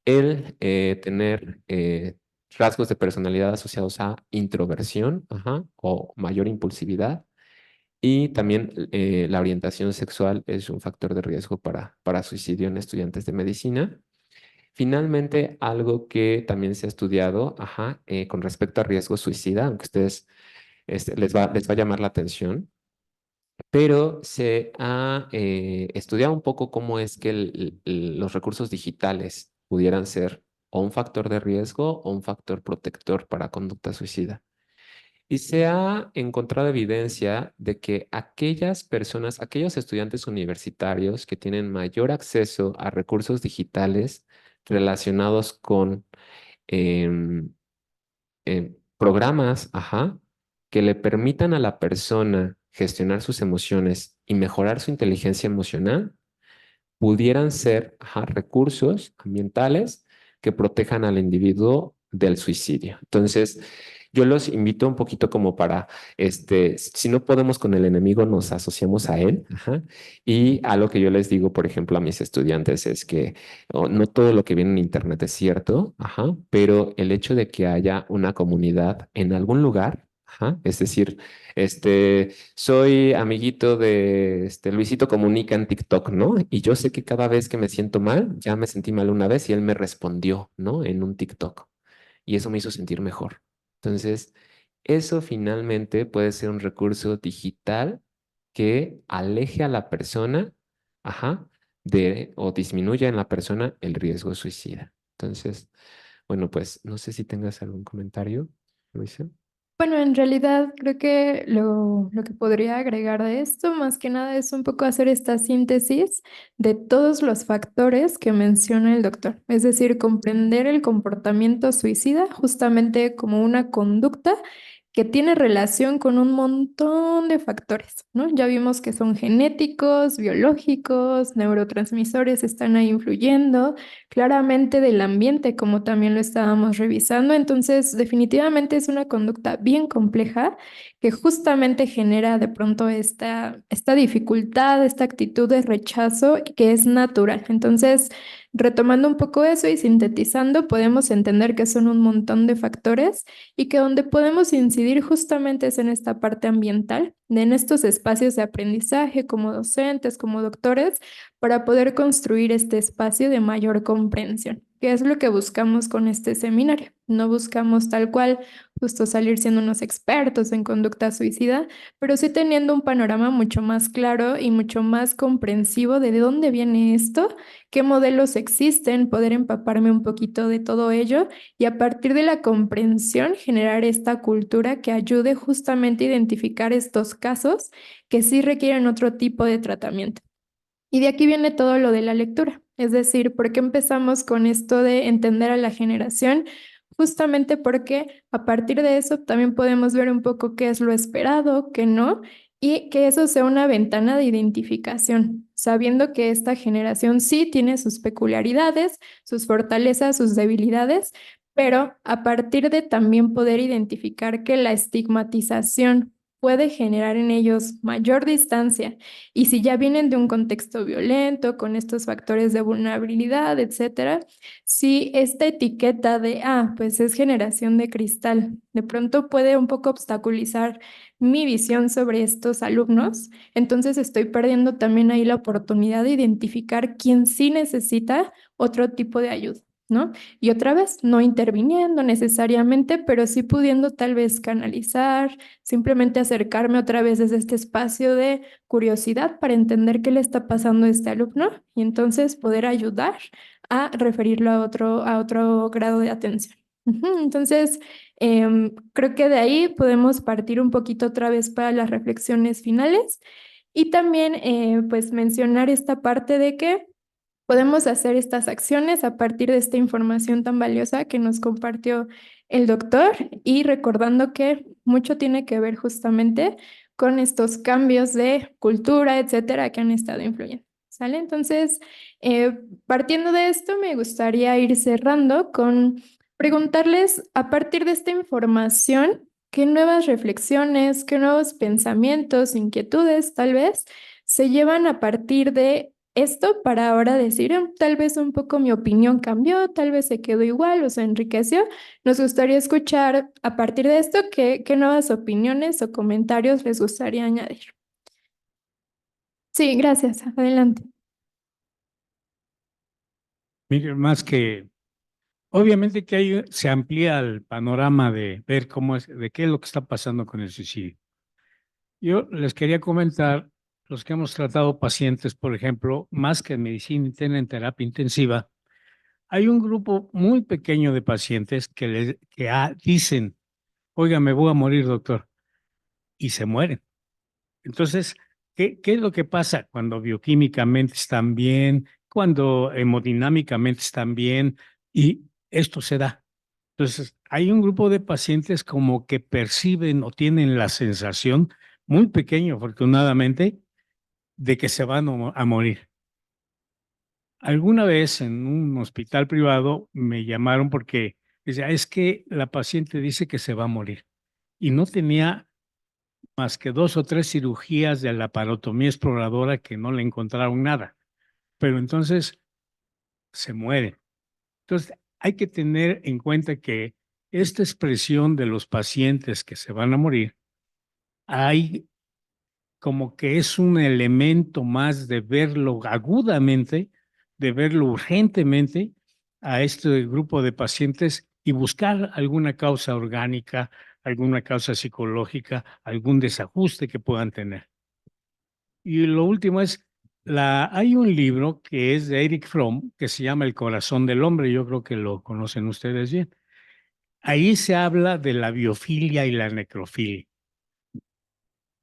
El tener rasgos de personalidad asociados a introversión, o mayor impulsividad. Y también la orientación sexual es un factor de riesgo para suicidio en estudiantes de medicina. Finalmente, algo que también se ha estudiado, con respecto a riesgo suicida, aunque ustedes les va a llamar la atención, pero se ha estudiado un poco cómo es que los recursos digitales pudieran ser o un factor de riesgo o un factor protector para conducta suicida. Y se ha encontrado evidencia de que aquellas personas, aquellos estudiantes universitarios que tienen mayor acceso a recursos digitales relacionados con em, programas, que le permitan a la persona gestionar sus emociones y mejorar su inteligencia emocional, pudieran ser, recursos ambientales que protejan al individuo del suicidio. Entonces, yo los invito un poquito como para, si no podemos con el enemigo, nos asociamos a él. Y a lo que yo les digo, por ejemplo, a mis estudiantes es que no todo lo que viene en Internet es cierto, pero el hecho de que haya una comunidad en algún lugar, es decir, soy amiguito de Luisito Comunica en TikTok, ¿no? Y yo sé que cada vez que me siento mal, ya me sentí mal una vez y él me respondió, ¿no? En un TikTok. Y eso me hizo sentir mejor. Entonces, eso finalmente puede ser un recurso digital que aleje a la persona, o disminuya en la persona el riesgo suicida. Entonces, bueno, pues no sé si tengas algún comentario, Luisa. Bueno, en realidad creo que lo que podría agregar de esto, más que nada, es un poco hacer esta síntesis de todos los factores que menciona el doctor. Es decir, comprender el comportamiento suicida justamente como una conducta que tiene relación con un montón de factores, ¿no? Ya vimos que son genéticos, biológicos, neurotransmisores están ahí influyendo, claramente del ambiente, como también lo estábamos revisando. Entonces, definitivamente es una conducta bien compleja que justamente genera de pronto esta dificultad, esta actitud de rechazo que es natural. Entonces, retomando un poco eso y sintetizando, podemos entender que son un montón de factores y que donde podemos incidir justamente es en esta parte ambiental, en estos espacios de aprendizaje como docentes, como doctores, para poder construir este espacio de mayor comprensión, que es lo que buscamos con este seminario. No buscamos tal cual justo salir siendo unos expertos en conducta suicida, pero sí teniendo un panorama mucho más claro y mucho más comprensivo de dónde viene esto, qué modelos existen, poder empaparme un poquito de todo ello y a partir de la comprensión generar esta cultura que ayude justamente a identificar estos casos que sí requieren otro tipo de tratamiento. Y de aquí viene todo lo de la lectura, es decir, ¿por qué empezamos con esto de entender a la generación? Justamente porque a partir de eso también podemos ver un poco qué es lo esperado, qué no, y que eso sea una ventana de identificación, sabiendo que esta generación sí tiene sus peculiaridades, sus fortalezas, sus debilidades, pero a partir de también poder identificar que la estigmatización puede generar en ellos mayor distancia. Y si ya vienen de un contexto violento, con estos factores de vulnerabilidad, etcétera, si esta etiqueta de, pues es generación de cristal, de pronto puede un poco obstaculizar mi visión sobre estos alumnos, entonces estoy perdiendo también ahí la oportunidad de identificar quién sí necesita otro tipo de ayuda, ¿no? Y otra vez, no interviniendo necesariamente, pero sí pudiendo tal vez canalizar, simplemente acercarme otra vez desde este espacio de curiosidad para entender qué le está pasando a este alumno y entonces poder ayudar a referirlo a otro grado de atención. Entonces, creo que de ahí podemos partir un poquito otra vez para las reflexiones finales y también pues mencionar esta parte de que podemos hacer estas acciones a partir de esta información tan valiosa que nos compartió el doctor y recordando que mucho tiene que ver justamente con estos cambios de cultura, etcétera, que han estado influyendo. ¿Sale? Entonces, partiendo de esto, me gustaría ir cerrando con preguntarles a partir de esta información, ¿qué nuevas reflexiones, qué nuevos pensamientos, inquietudes tal vez se llevan a partir de esto para ahora decir, tal vez un poco mi opinión cambió, tal vez se quedó igual o se enriqueció? Nos gustaría escuchar a partir de esto qué nuevas opiniones o comentarios les gustaría añadir. Sí, gracias. Adelante. Mire, más que, obviamente que ahí se amplía el panorama de ver cómo es, de qué es lo que está pasando con el suicidio. Yo les quería comentar, los que hemos tratado pacientes, por ejemplo, más que en medicina interna en terapia intensiva, hay un grupo muy pequeño de pacientes que dicen, oiga, me voy a morir, doctor, y se mueren. Entonces, ¿qué es lo que pasa cuando bioquímicamente están bien, cuando hemodinámicamente están bien y esto se da? Entonces, hay un grupo de pacientes como que perciben o tienen la sensación, muy pequeño afortunadamente, de que se van a morir. Alguna vez en un hospital privado me llamaron porque decía, es que la paciente dice que se va a morir y no tenía más que 2 o 3 cirugías de laparotomía exploradora que no le encontraron nada, pero entonces se muere. Entonces, hay que tener en cuenta que esta expresión de los pacientes que se van a morir, hay como que es un elemento más de verlo agudamente, de verlo urgentemente a este grupo de pacientes y buscar alguna causa orgánica, alguna causa psicológica, algún desajuste que puedan tener. Y lo último es, hay un libro que es de Erich Fromm que se llama El corazón del hombre, yo creo que lo conocen ustedes bien. Ahí se habla de la biofilia y la necrofilia.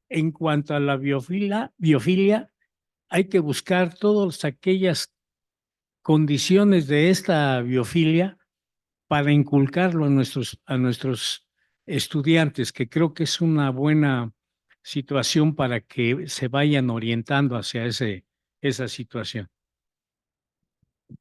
En cuanto a la biofilia, hay que buscar todas aquellas condiciones de esta biofilia para inculcarlo a nuestros estudiantes, que creo que es una buena situación para que se vayan orientando hacia esa situación.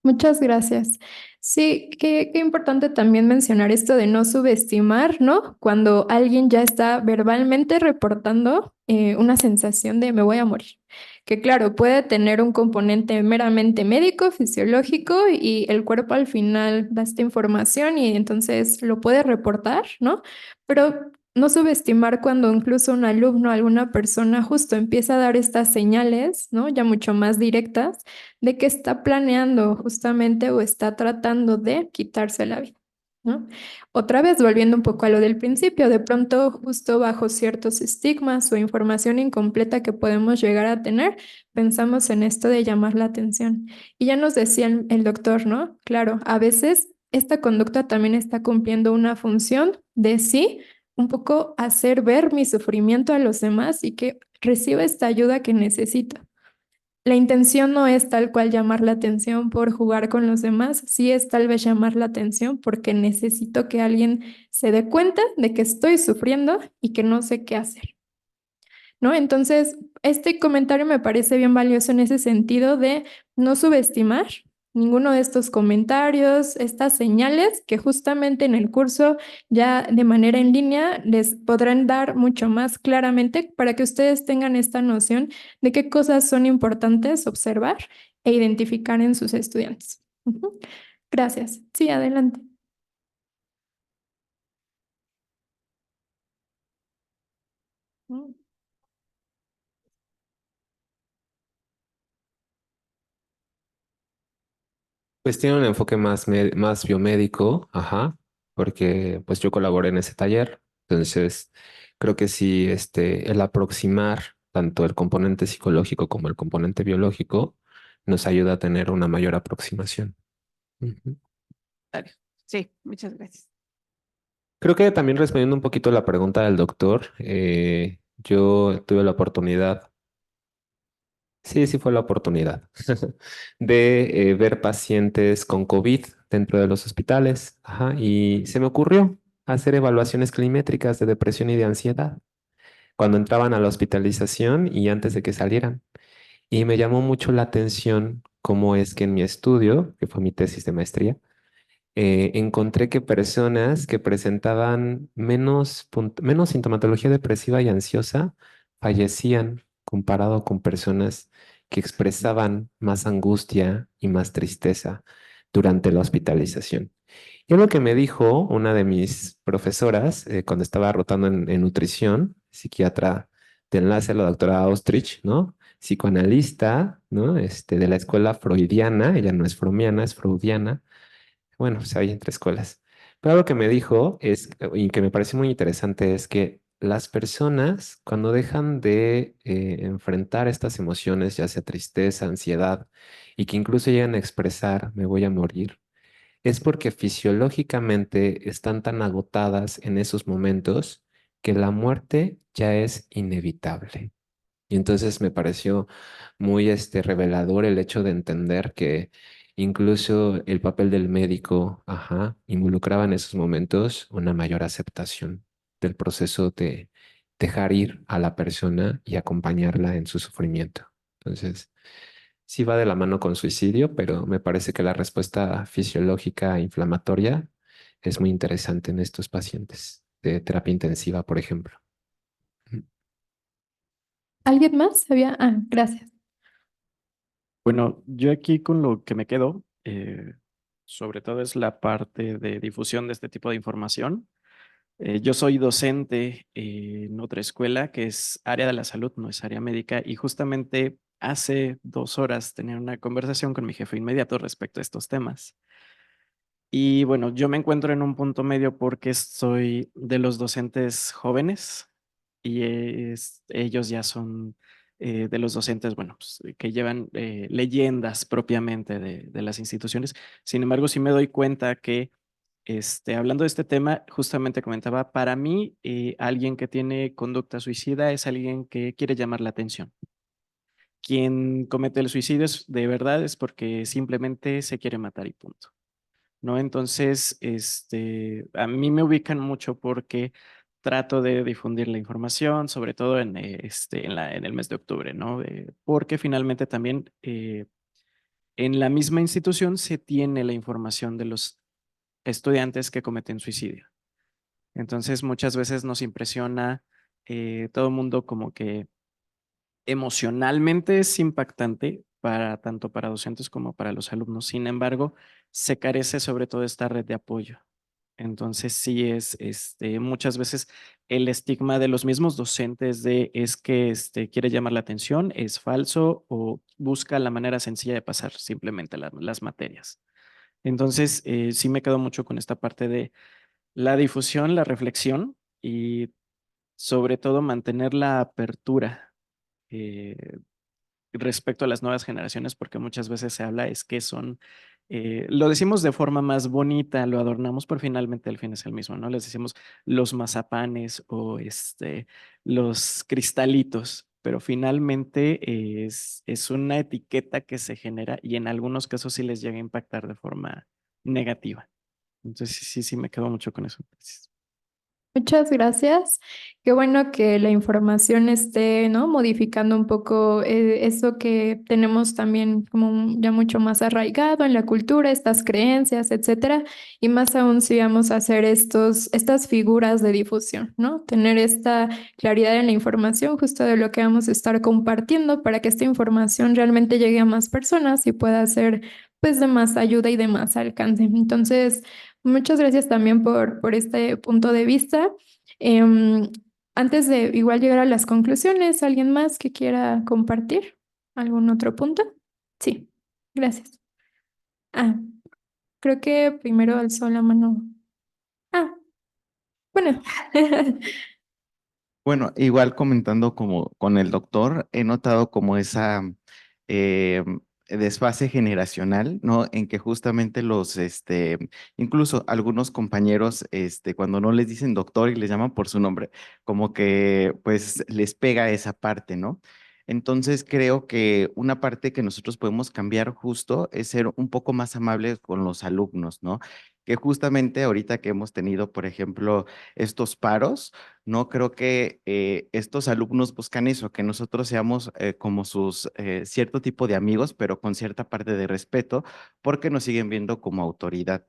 Muchas gracias. Sí, qué importante también mencionar esto de no subestimar, ¿no? Cuando alguien ya está verbalmente reportando una sensación de me voy a morir, que claro, puede tener un componente meramente médico, fisiológico y el cuerpo al final da esta información y entonces lo puede reportar, ¿no? Pero no subestimar cuando incluso un alumno, alguna persona justo empieza a dar estas señales, ¿no? Ya mucho más directas de que está planeando justamente o está tratando de quitarse la vida, ¿no? Otra vez, volviendo un poco a lo del principio, de pronto justo bajo ciertos estigmas o información incompleta que podemos llegar a tener, pensamos en esto de llamar la atención. Y ya nos decía el doctor, ¿no? Claro, a veces esta conducta también está cumpliendo una función de sí, un poco hacer ver mi sufrimiento a los demás y que reciba esta ayuda que necesito. La intención no es tal cual llamar la atención por jugar con los demás, sí es tal vez llamar la atención porque necesito que alguien se dé cuenta de que estoy sufriendo y que no sé qué hacer, ¿no? Entonces, este comentario me parece bien valioso en ese sentido de no subestimar ninguno de estos comentarios, estas señales que justamente en el curso ya de manera en línea les podrán dar mucho más claramente para que ustedes tengan esta noción de qué cosas son importantes observar e identificar en sus estudiantes. Ujú. Gracias. Sí, adelante. Mm. Pues tiene un enfoque más biomédico, ajá, porque pues yo colaboré en ese taller, entonces creo que sí, el aproximar tanto el componente psicológico como el componente biológico nos ayuda a tener una mayor aproximación. Ujú. Sí, muchas gracias. Creo que también respondiendo un poquito a la pregunta del doctor, yo tuve la oportunidad. Sí, sí fue la oportunidad de ver pacientes con COVID dentro de los hospitales. Ajá, y se me ocurrió hacer evaluaciones climétricas de depresión y de ansiedad cuando entraban a la hospitalización y antes de que salieran. Y me llamó mucho la atención cómo es que en mi estudio, que fue mi tesis de maestría, encontré que personas que presentaban menos sintomatología depresiva y ansiosa fallecían comparado con personas que expresaban más angustia y más tristeza durante la hospitalización. Y lo que me dijo una de mis profesoras cuando estaba rotando en nutrición, psiquiatra de enlace, la doctora Austrich, ¿no? Psicoanalista, ¿no? De la escuela freudiana, ella no es freudiana, es freudiana. Bueno, pues hay entre escuelas. Pero algo que me dijo es, y que me parece muy interesante, es que las personas cuando dejan de enfrentar estas emociones, ya sea tristeza, ansiedad, y que incluso llegan a expresar, me voy a morir, es porque fisiológicamente están tan agotadas en esos momentos que la muerte ya es inevitable. Y entonces me pareció muy revelador el hecho de entender que incluso el papel del médico, ajá, involucraba en esos momentos una mayor aceptación del proceso de dejar ir a la persona y acompañarla en su sufrimiento. Entonces, sí va de la mano con suicidio, pero me parece que la respuesta fisiológica inflamatoria es muy interesante en estos pacientes de terapia intensiva, por ejemplo. ¿Alguien más? Gracias. Bueno, yo aquí con lo que me quedo, sobre todo es la parte de difusión de este tipo de información. Yo soy docente en otra escuela que es área de la salud, no es área médica, y justamente hace 2 horas tenía una conversación con mi jefe inmediato respecto a estos temas. Y bueno, yo me encuentro en un punto medio porque soy de los docentes jóvenes y ellos ya son de los docentes, bueno, pues, que llevan leyendas propiamente de las instituciones. Sin embargo, sí me doy cuenta que hablando de este tema, justamente comentaba, para mí, alguien que tiene conducta suicida es alguien que quiere llamar la atención. Quien comete el suicidio de verdad es porque simplemente se quiere matar y punto. ¿No? Entonces, a mí me ubican mucho porque trato de difundir la información, sobre todo en el mes de octubre, ¿no? Porque finalmente también en la misma institución se tiene la información de los estudiantes que cometen suicidio. Entonces, muchas veces nos impresiona todo el mundo como que emocionalmente es impactante para tanto para docentes como para los alumnos. Sin embargo, se carece sobre todo esta red de apoyo. Entonces, sí es muchas veces el estigma de los mismos docentes de es que quiere llamar la atención, es falso o busca la manera sencilla de pasar simplemente las materias. Entonces, sí me quedo mucho con esta parte de la difusión, la reflexión y sobre todo mantener la apertura eh, respecto a las nuevas generaciones, porque muchas veces se habla es que son, lo decimos de forma más bonita, lo adornamos, pero finalmente el fin es el mismo, ¿no? Les decimos los mazapanes o los cristalitos, pero finalmente es una etiqueta que se genera y en algunos casos sí les llega a impactar de forma negativa. Entonces sí me quedo mucho con eso. Gracias. Muchas gracias. Qué bueno que la información esté, ¿no? Modificando un poco eso que tenemos también como ya mucho más arraigado en la cultura, estas creencias, etcétera. Y más aún si vamos a hacer estas figuras de difusión, ¿no? Tener esta claridad en la información, justo de lo que vamos a estar compartiendo para que esta información realmente llegue a más personas y pueda ser, pues, de más ayuda y de más alcance. Entonces, muchas gracias también por este punto de vista. Em, Antes de igual llegar a las conclusiones, ¿alguien más que quiera compartir algún otro punto? Sí, gracias. Ah, creo que primero alzó la mano. Ah, bueno. Bueno, igual comentando como con el doctor, he notado como esa eh, desfase generacional, ¿no? En que justamente incluso algunos compañeros, cuando no les dicen doctor y les llaman por su nombre, como que pues les pega esa parte, ¿no? Entonces creo que una parte que nosotros podemos cambiar justo es ser un poco más amables con los alumnos, ¿no? Que justamente ahorita que hemos tenido, por ejemplo, estos paros, no creo que estos alumnos buscan eso, que nosotros seamos como sus cierto tipo de amigos, pero con cierta parte de respeto, porque nos siguen viendo como autoridad.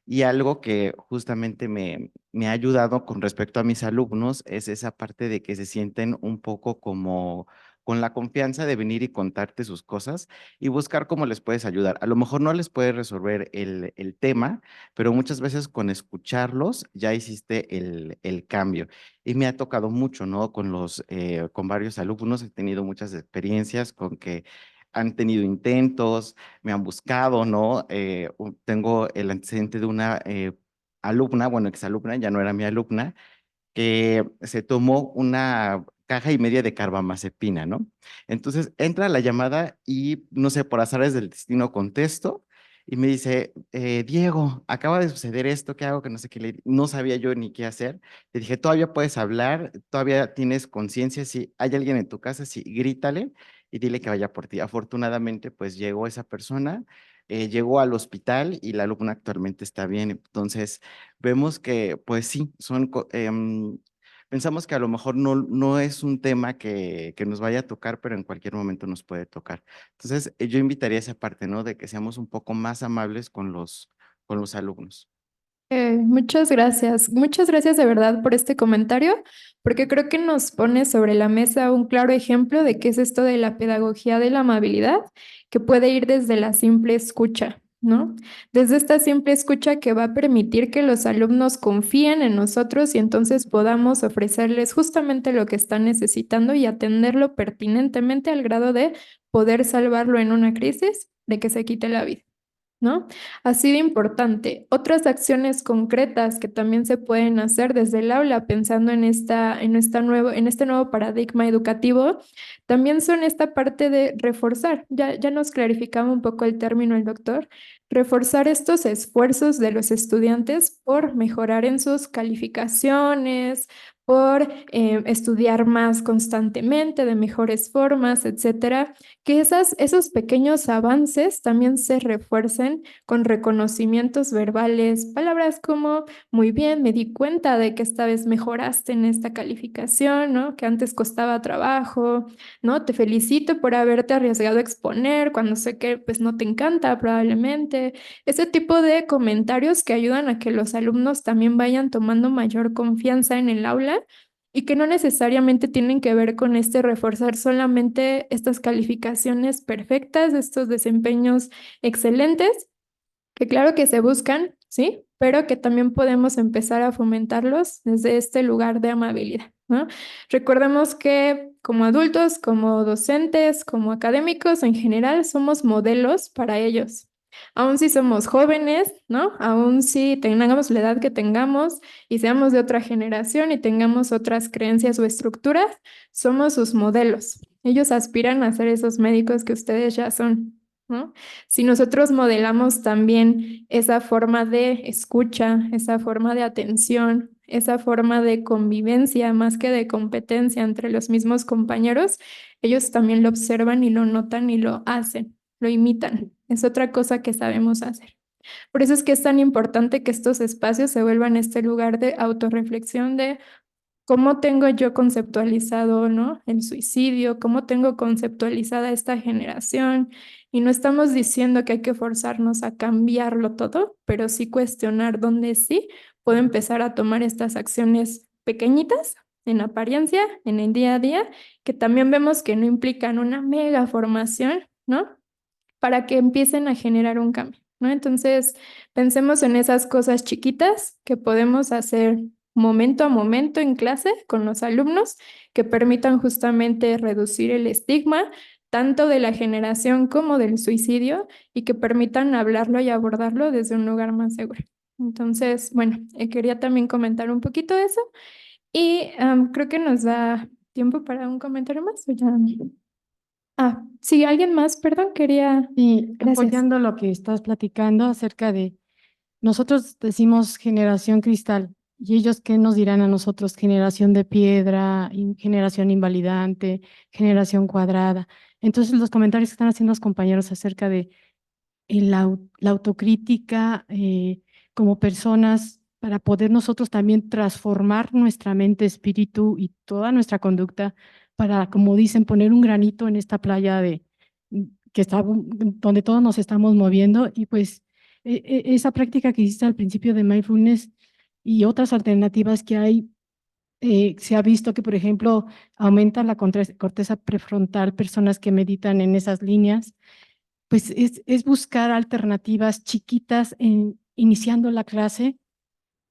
Y algo que justamente me ha ayudado con respecto a mis alumnos es esa parte de que se sienten un poco como con la confianza de venir y contarte sus cosas y buscar cómo les puedes ayudar. A lo mejor no les puedes resolver el tema, pero muchas veces con escucharlos ya hiciste el cambio. Y me ha tocado mucho, ¿no? Con varios alumnos he tenido muchas experiencias con que han tenido intentos, me han buscado, ¿no? Tengo el antecedente de una alumna, bueno, exalumna, ya no era mi alumna, que se tomó una caja y media de carbamazepina, ¿no? Entonces entra la llamada y, no sé, por azares del destino contesto y me dice, Diego, acaba de suceder esto, ¿qué hago? Que no sé qué, no sabía yo ni qué hacer. Le dije, todavía puedes hablar, todavía tienes conciencia, si hay alguien en tu casa, sí, grítale y dile que vaya por ti. Afortunadamente, pues llegó esa persona. Llegó al hospital y la alumna actualmente está bien. Entonces, vemos que, pues sí, pensamos que a lo mejor no es un tema que nos vaya a tocar, pero en cualquier momento nos puede tocar. Entonces, yo invitaría a esa parte, ¿no? De que seamos un poco más amables con los alumnos. Muchas gracias. Muchas gracias de verdad por este comentario, porque creo que nos pone sobre la mesa un claro ejemplo de qué es esto de la pedagogía de la amabilidad, que puede ir desde la simple escucha, ¿no? Desde esta simple escucha que va a permitir que los alumnos confíen en nosotros y entonces podamos ofrecerles justamente lo que están necesitando y atenderlo pertinentemente al grado de poder salvarlo en una crisis, de que se quite la vida. ¿No? Así de importante. Otras acciones concretas que también se pueden hacer desde el aula, pensando en en este nuevo paradigma educativo, también son esta parte de reforzar. Ya nos clarificaba un poco el término el doctor. Reforzar estos esfuerzos de los estudiantes por mejorar en sus calificaciones, por estudiar más constantemente, de mejores formas, etcétera, que esos pequeños avances también se refuercen con reconocimientos verbales, palabras como muy bien, me di cuenta de que esta vez mejoraste en esta calificación, ¿no? Que antes costaba trabajo, ¿no? Te felicito por haberte arriesgado a exponer cuando sé que pues no te encanta probablemente. Ese tipo de comentarios que ayudan a que los alumnos también vayan tomando mayor confianza en el aula y que no necesariamente tienen que ver con reforzar solamente estas calificaciones perfectas, estos desempeños excelentes, que claro que se buscan, ¿sí? Pero que también podemos empezar a fomentarlos desde este lugar de amabilidad, ¿no? Recordemos que como adultos, como docentes, como académicos en general, somos modelos para ellos. Aun si somos jóvenes, ¿no? Aun si tengamos la edad que tengamos y seamos de otra generación y tengamos otras creencias o estructuras, somos sus modelos. Ellos aspiran a ser esos médicos que ustedes ya son, ¿no? Si nosotros modelamos también esa forma de escucha, esa forma de atención, esa forma de convivencia más que de competencia entre los mismos compañeros, ellos también lo observan y lo notan y lo hacen, lo imitan. Es otra cosa que sabemos hacer. Por eso es que es tan importante que estos espacios se vuelvan este lugar de autorreflexión de cómo tengo yo conceptualizado, ¿no? El suicidio, cómo tengo conceptualizada esta generación. Y no estamos diciendo que hay que forzarnos a cambiarlo todo, pero sí cuestionar dónde sí puedo empezar a tomar estas acciones pequeñitas en apariencia, en el día a día, que también vemos que no implican una mega formación, ¿no? Para que empiecen a generar un cambio, ¿no? Entonces, pensemos en esas cosas chiquitas que podemos hacer momento a momento en clase con los alumnos que permitan justamente reducir el estigma tanto de la generación como del suicidio y que permitan hablarlo y abordarlo desde un lugar más seguro. Entonces, bueno, quería también comentar un poquito de eso y creo que nos da tiempo para un comentario más. ¿O ya? Ah, sí, alguien más, perdón, quería. Y Gracias. apoyando lo que estás platicando acerca de, nosotros decimos generación cristal, y ellos qué nos dirán a nosotros, generación de piedra, generación invalidante, generación cuadrada. Entonces los comentarios que están haciendo los compañeros acerca de la autocrítica como personas para poder nosotros también transformar nuestra mente, espíritu y toda nuestra conducta para, como dicen, poner un granito en esta playa que está donde todos nos estamos moviendo y pues esa práctica que hiciste al principio de mindfulness y otras alternativas que hay. Se ha visto que, por ejemplo, aumenta la corteza prefrontal, personas que meditan en esas líneas, pues es buscar alternativas chiquitas iniciando la clase,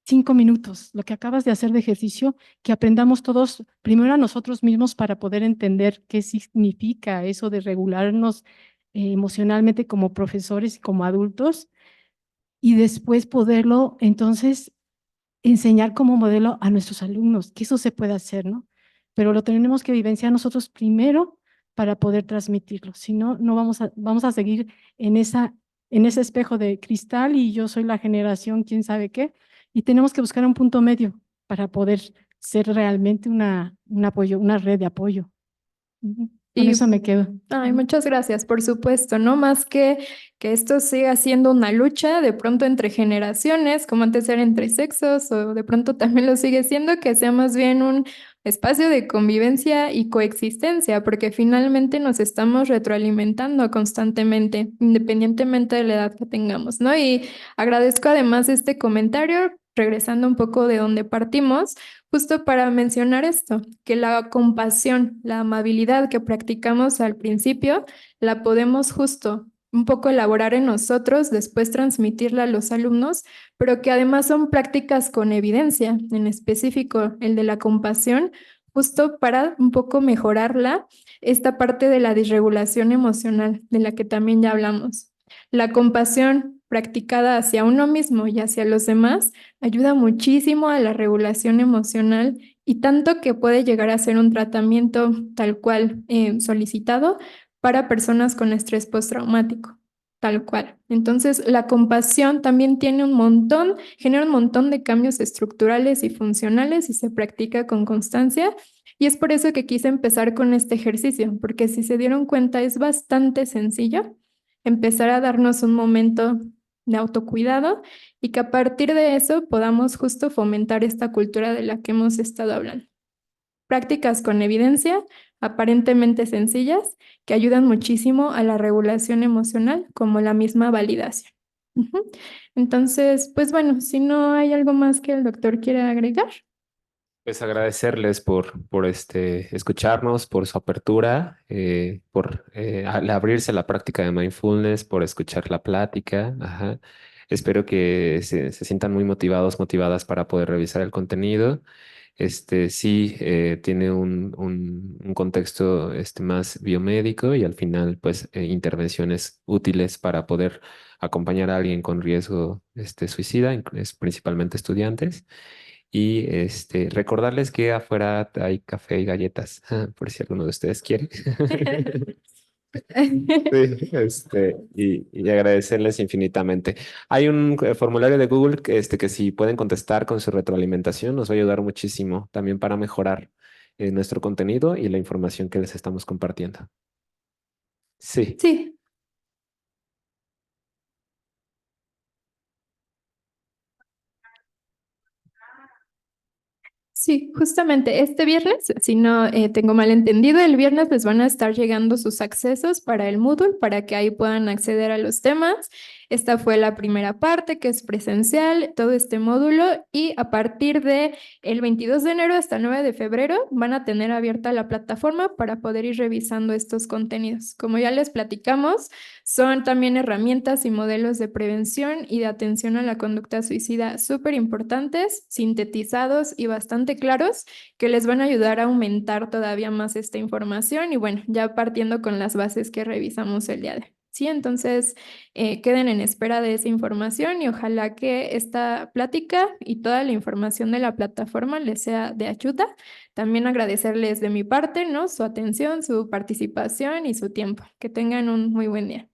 5 minutos, lo que acabas de hacer de ejercicio, que aprendamos todos primero a nosotros mismos para poder entender qué significa eso de regularnos emocionalmente como profesores y como adultos, y después poderlo entonces enseñar como modelo a nuestros alumnos, que eso se puede hacer, ¿no? Pero lo tenemos que vivenciar nosotros primero para poder transmitirlo. Si no, no vamos a seguir en ese espejo de cristal y yo soy la generación, quién sabe qué, y tenemos que buscar un punto medio para poder ser realmente un apoyo, una red de apoyo. Ujú. Con Y, eso me quedo. ay, muchas gracias, por supuesto, ¿no? Más que esto siga siendo una lucha de pronto entre generaciones, como antes era entre sexos, o de pronto también lo sigue siendo, que sea más bien un espacio de convivencia y coexistencia, porque finalmente nos estamos retroalimentando constantemente, independientemente de la edad que tengamos, ¿no? Y agradezco además este comentario, regresando un poco de donde partimos justo para mencionar esto, que la compasión, la amabilidad que practicamos al principio, la podemos justo un poco elaborar en nosotros, después transmitirla a los alumnos, pero que además son prácticas con evidencia, en específico el de la compasión, justo para un poco mejorarla, esta parte de la disregulación emocional, de la que también ya hablamos. La compasión practicada hacia uno mismo y hacia los demás ayuda muchísimo a la regulación emocional y tanto que puede llegar a ser un tratamiento tal cual solicitado para personas con estrés postraumático, tal cual. Entonces, la compasión también tiene un montón, genera un montón de cambios estructurales y funcionales y se practica con constancia. Y es por eso que quise empezar con este ejercicio, porque si se dieron cuenta es bastante sencillo empezar a darnos un momento de autocuidado y que a partir de eso podamos justo fomentar esta cultura de la que hemos estado hablando. Prácticas con evidencia, aparentemente sencillas, que ayudan muchísimo a la regulación emocional, como la misma validación. Ujú. Entonces, pues bueno, si no hay algo más que el doctor quiera agregar. Pues agradecerles por escucharnos, por su apertura, por al abrirse a la práctica de mindfulness, por escuchar la plática. Ajá. Espero que se sientan muy motivados, motivadas para poder revisar el contenido. Sí, tiene un contexto más biomédico y al final, pues, intervenciones útiles para poder acompañar a alguien con riesgo suicida, es principalmente estudiantes. Y recordarles que afuera hay café y galletas, por si alguno de ustedes quiere. Sí, y agradecerles infinitamente. Hay un formulario de Google que si pueden contestar con su retroalimentación, nos va a ayudar muchísimo también para mejorar nuestro contenido y la información que les estamos compartiendo. Sí. Sí. Sí, justamente este viernes, si no tengo mal entendido, el viernes les van a estar llegando sus accesos para el Moodle para que ahí puedan acceder a los temas. Esta fue la primera parte que es presencial, todo este módulo, y a partir de el 22 de enero hasta el 9 de febrero van a tener abierta la plataforma para poder ir revisando estos contenidos. Como ya les platicamos, son también herramientas y modelos de prevención y de atención a la conducta suicida súper importantes, sintetizados y bastante claros, que les van a ayudar a aumentar todavía más esta información y bueno, ya partiendo con las bases que revisamos el día de hoy. Sí, entonces queden en espera de esa información y ojalá que esta plática y toda la información de la plataforma les sea de ayuda. También agradecerles de mi parte, ¿no? Su atención, su participación y su tiempo. Que tengan un muy buen día.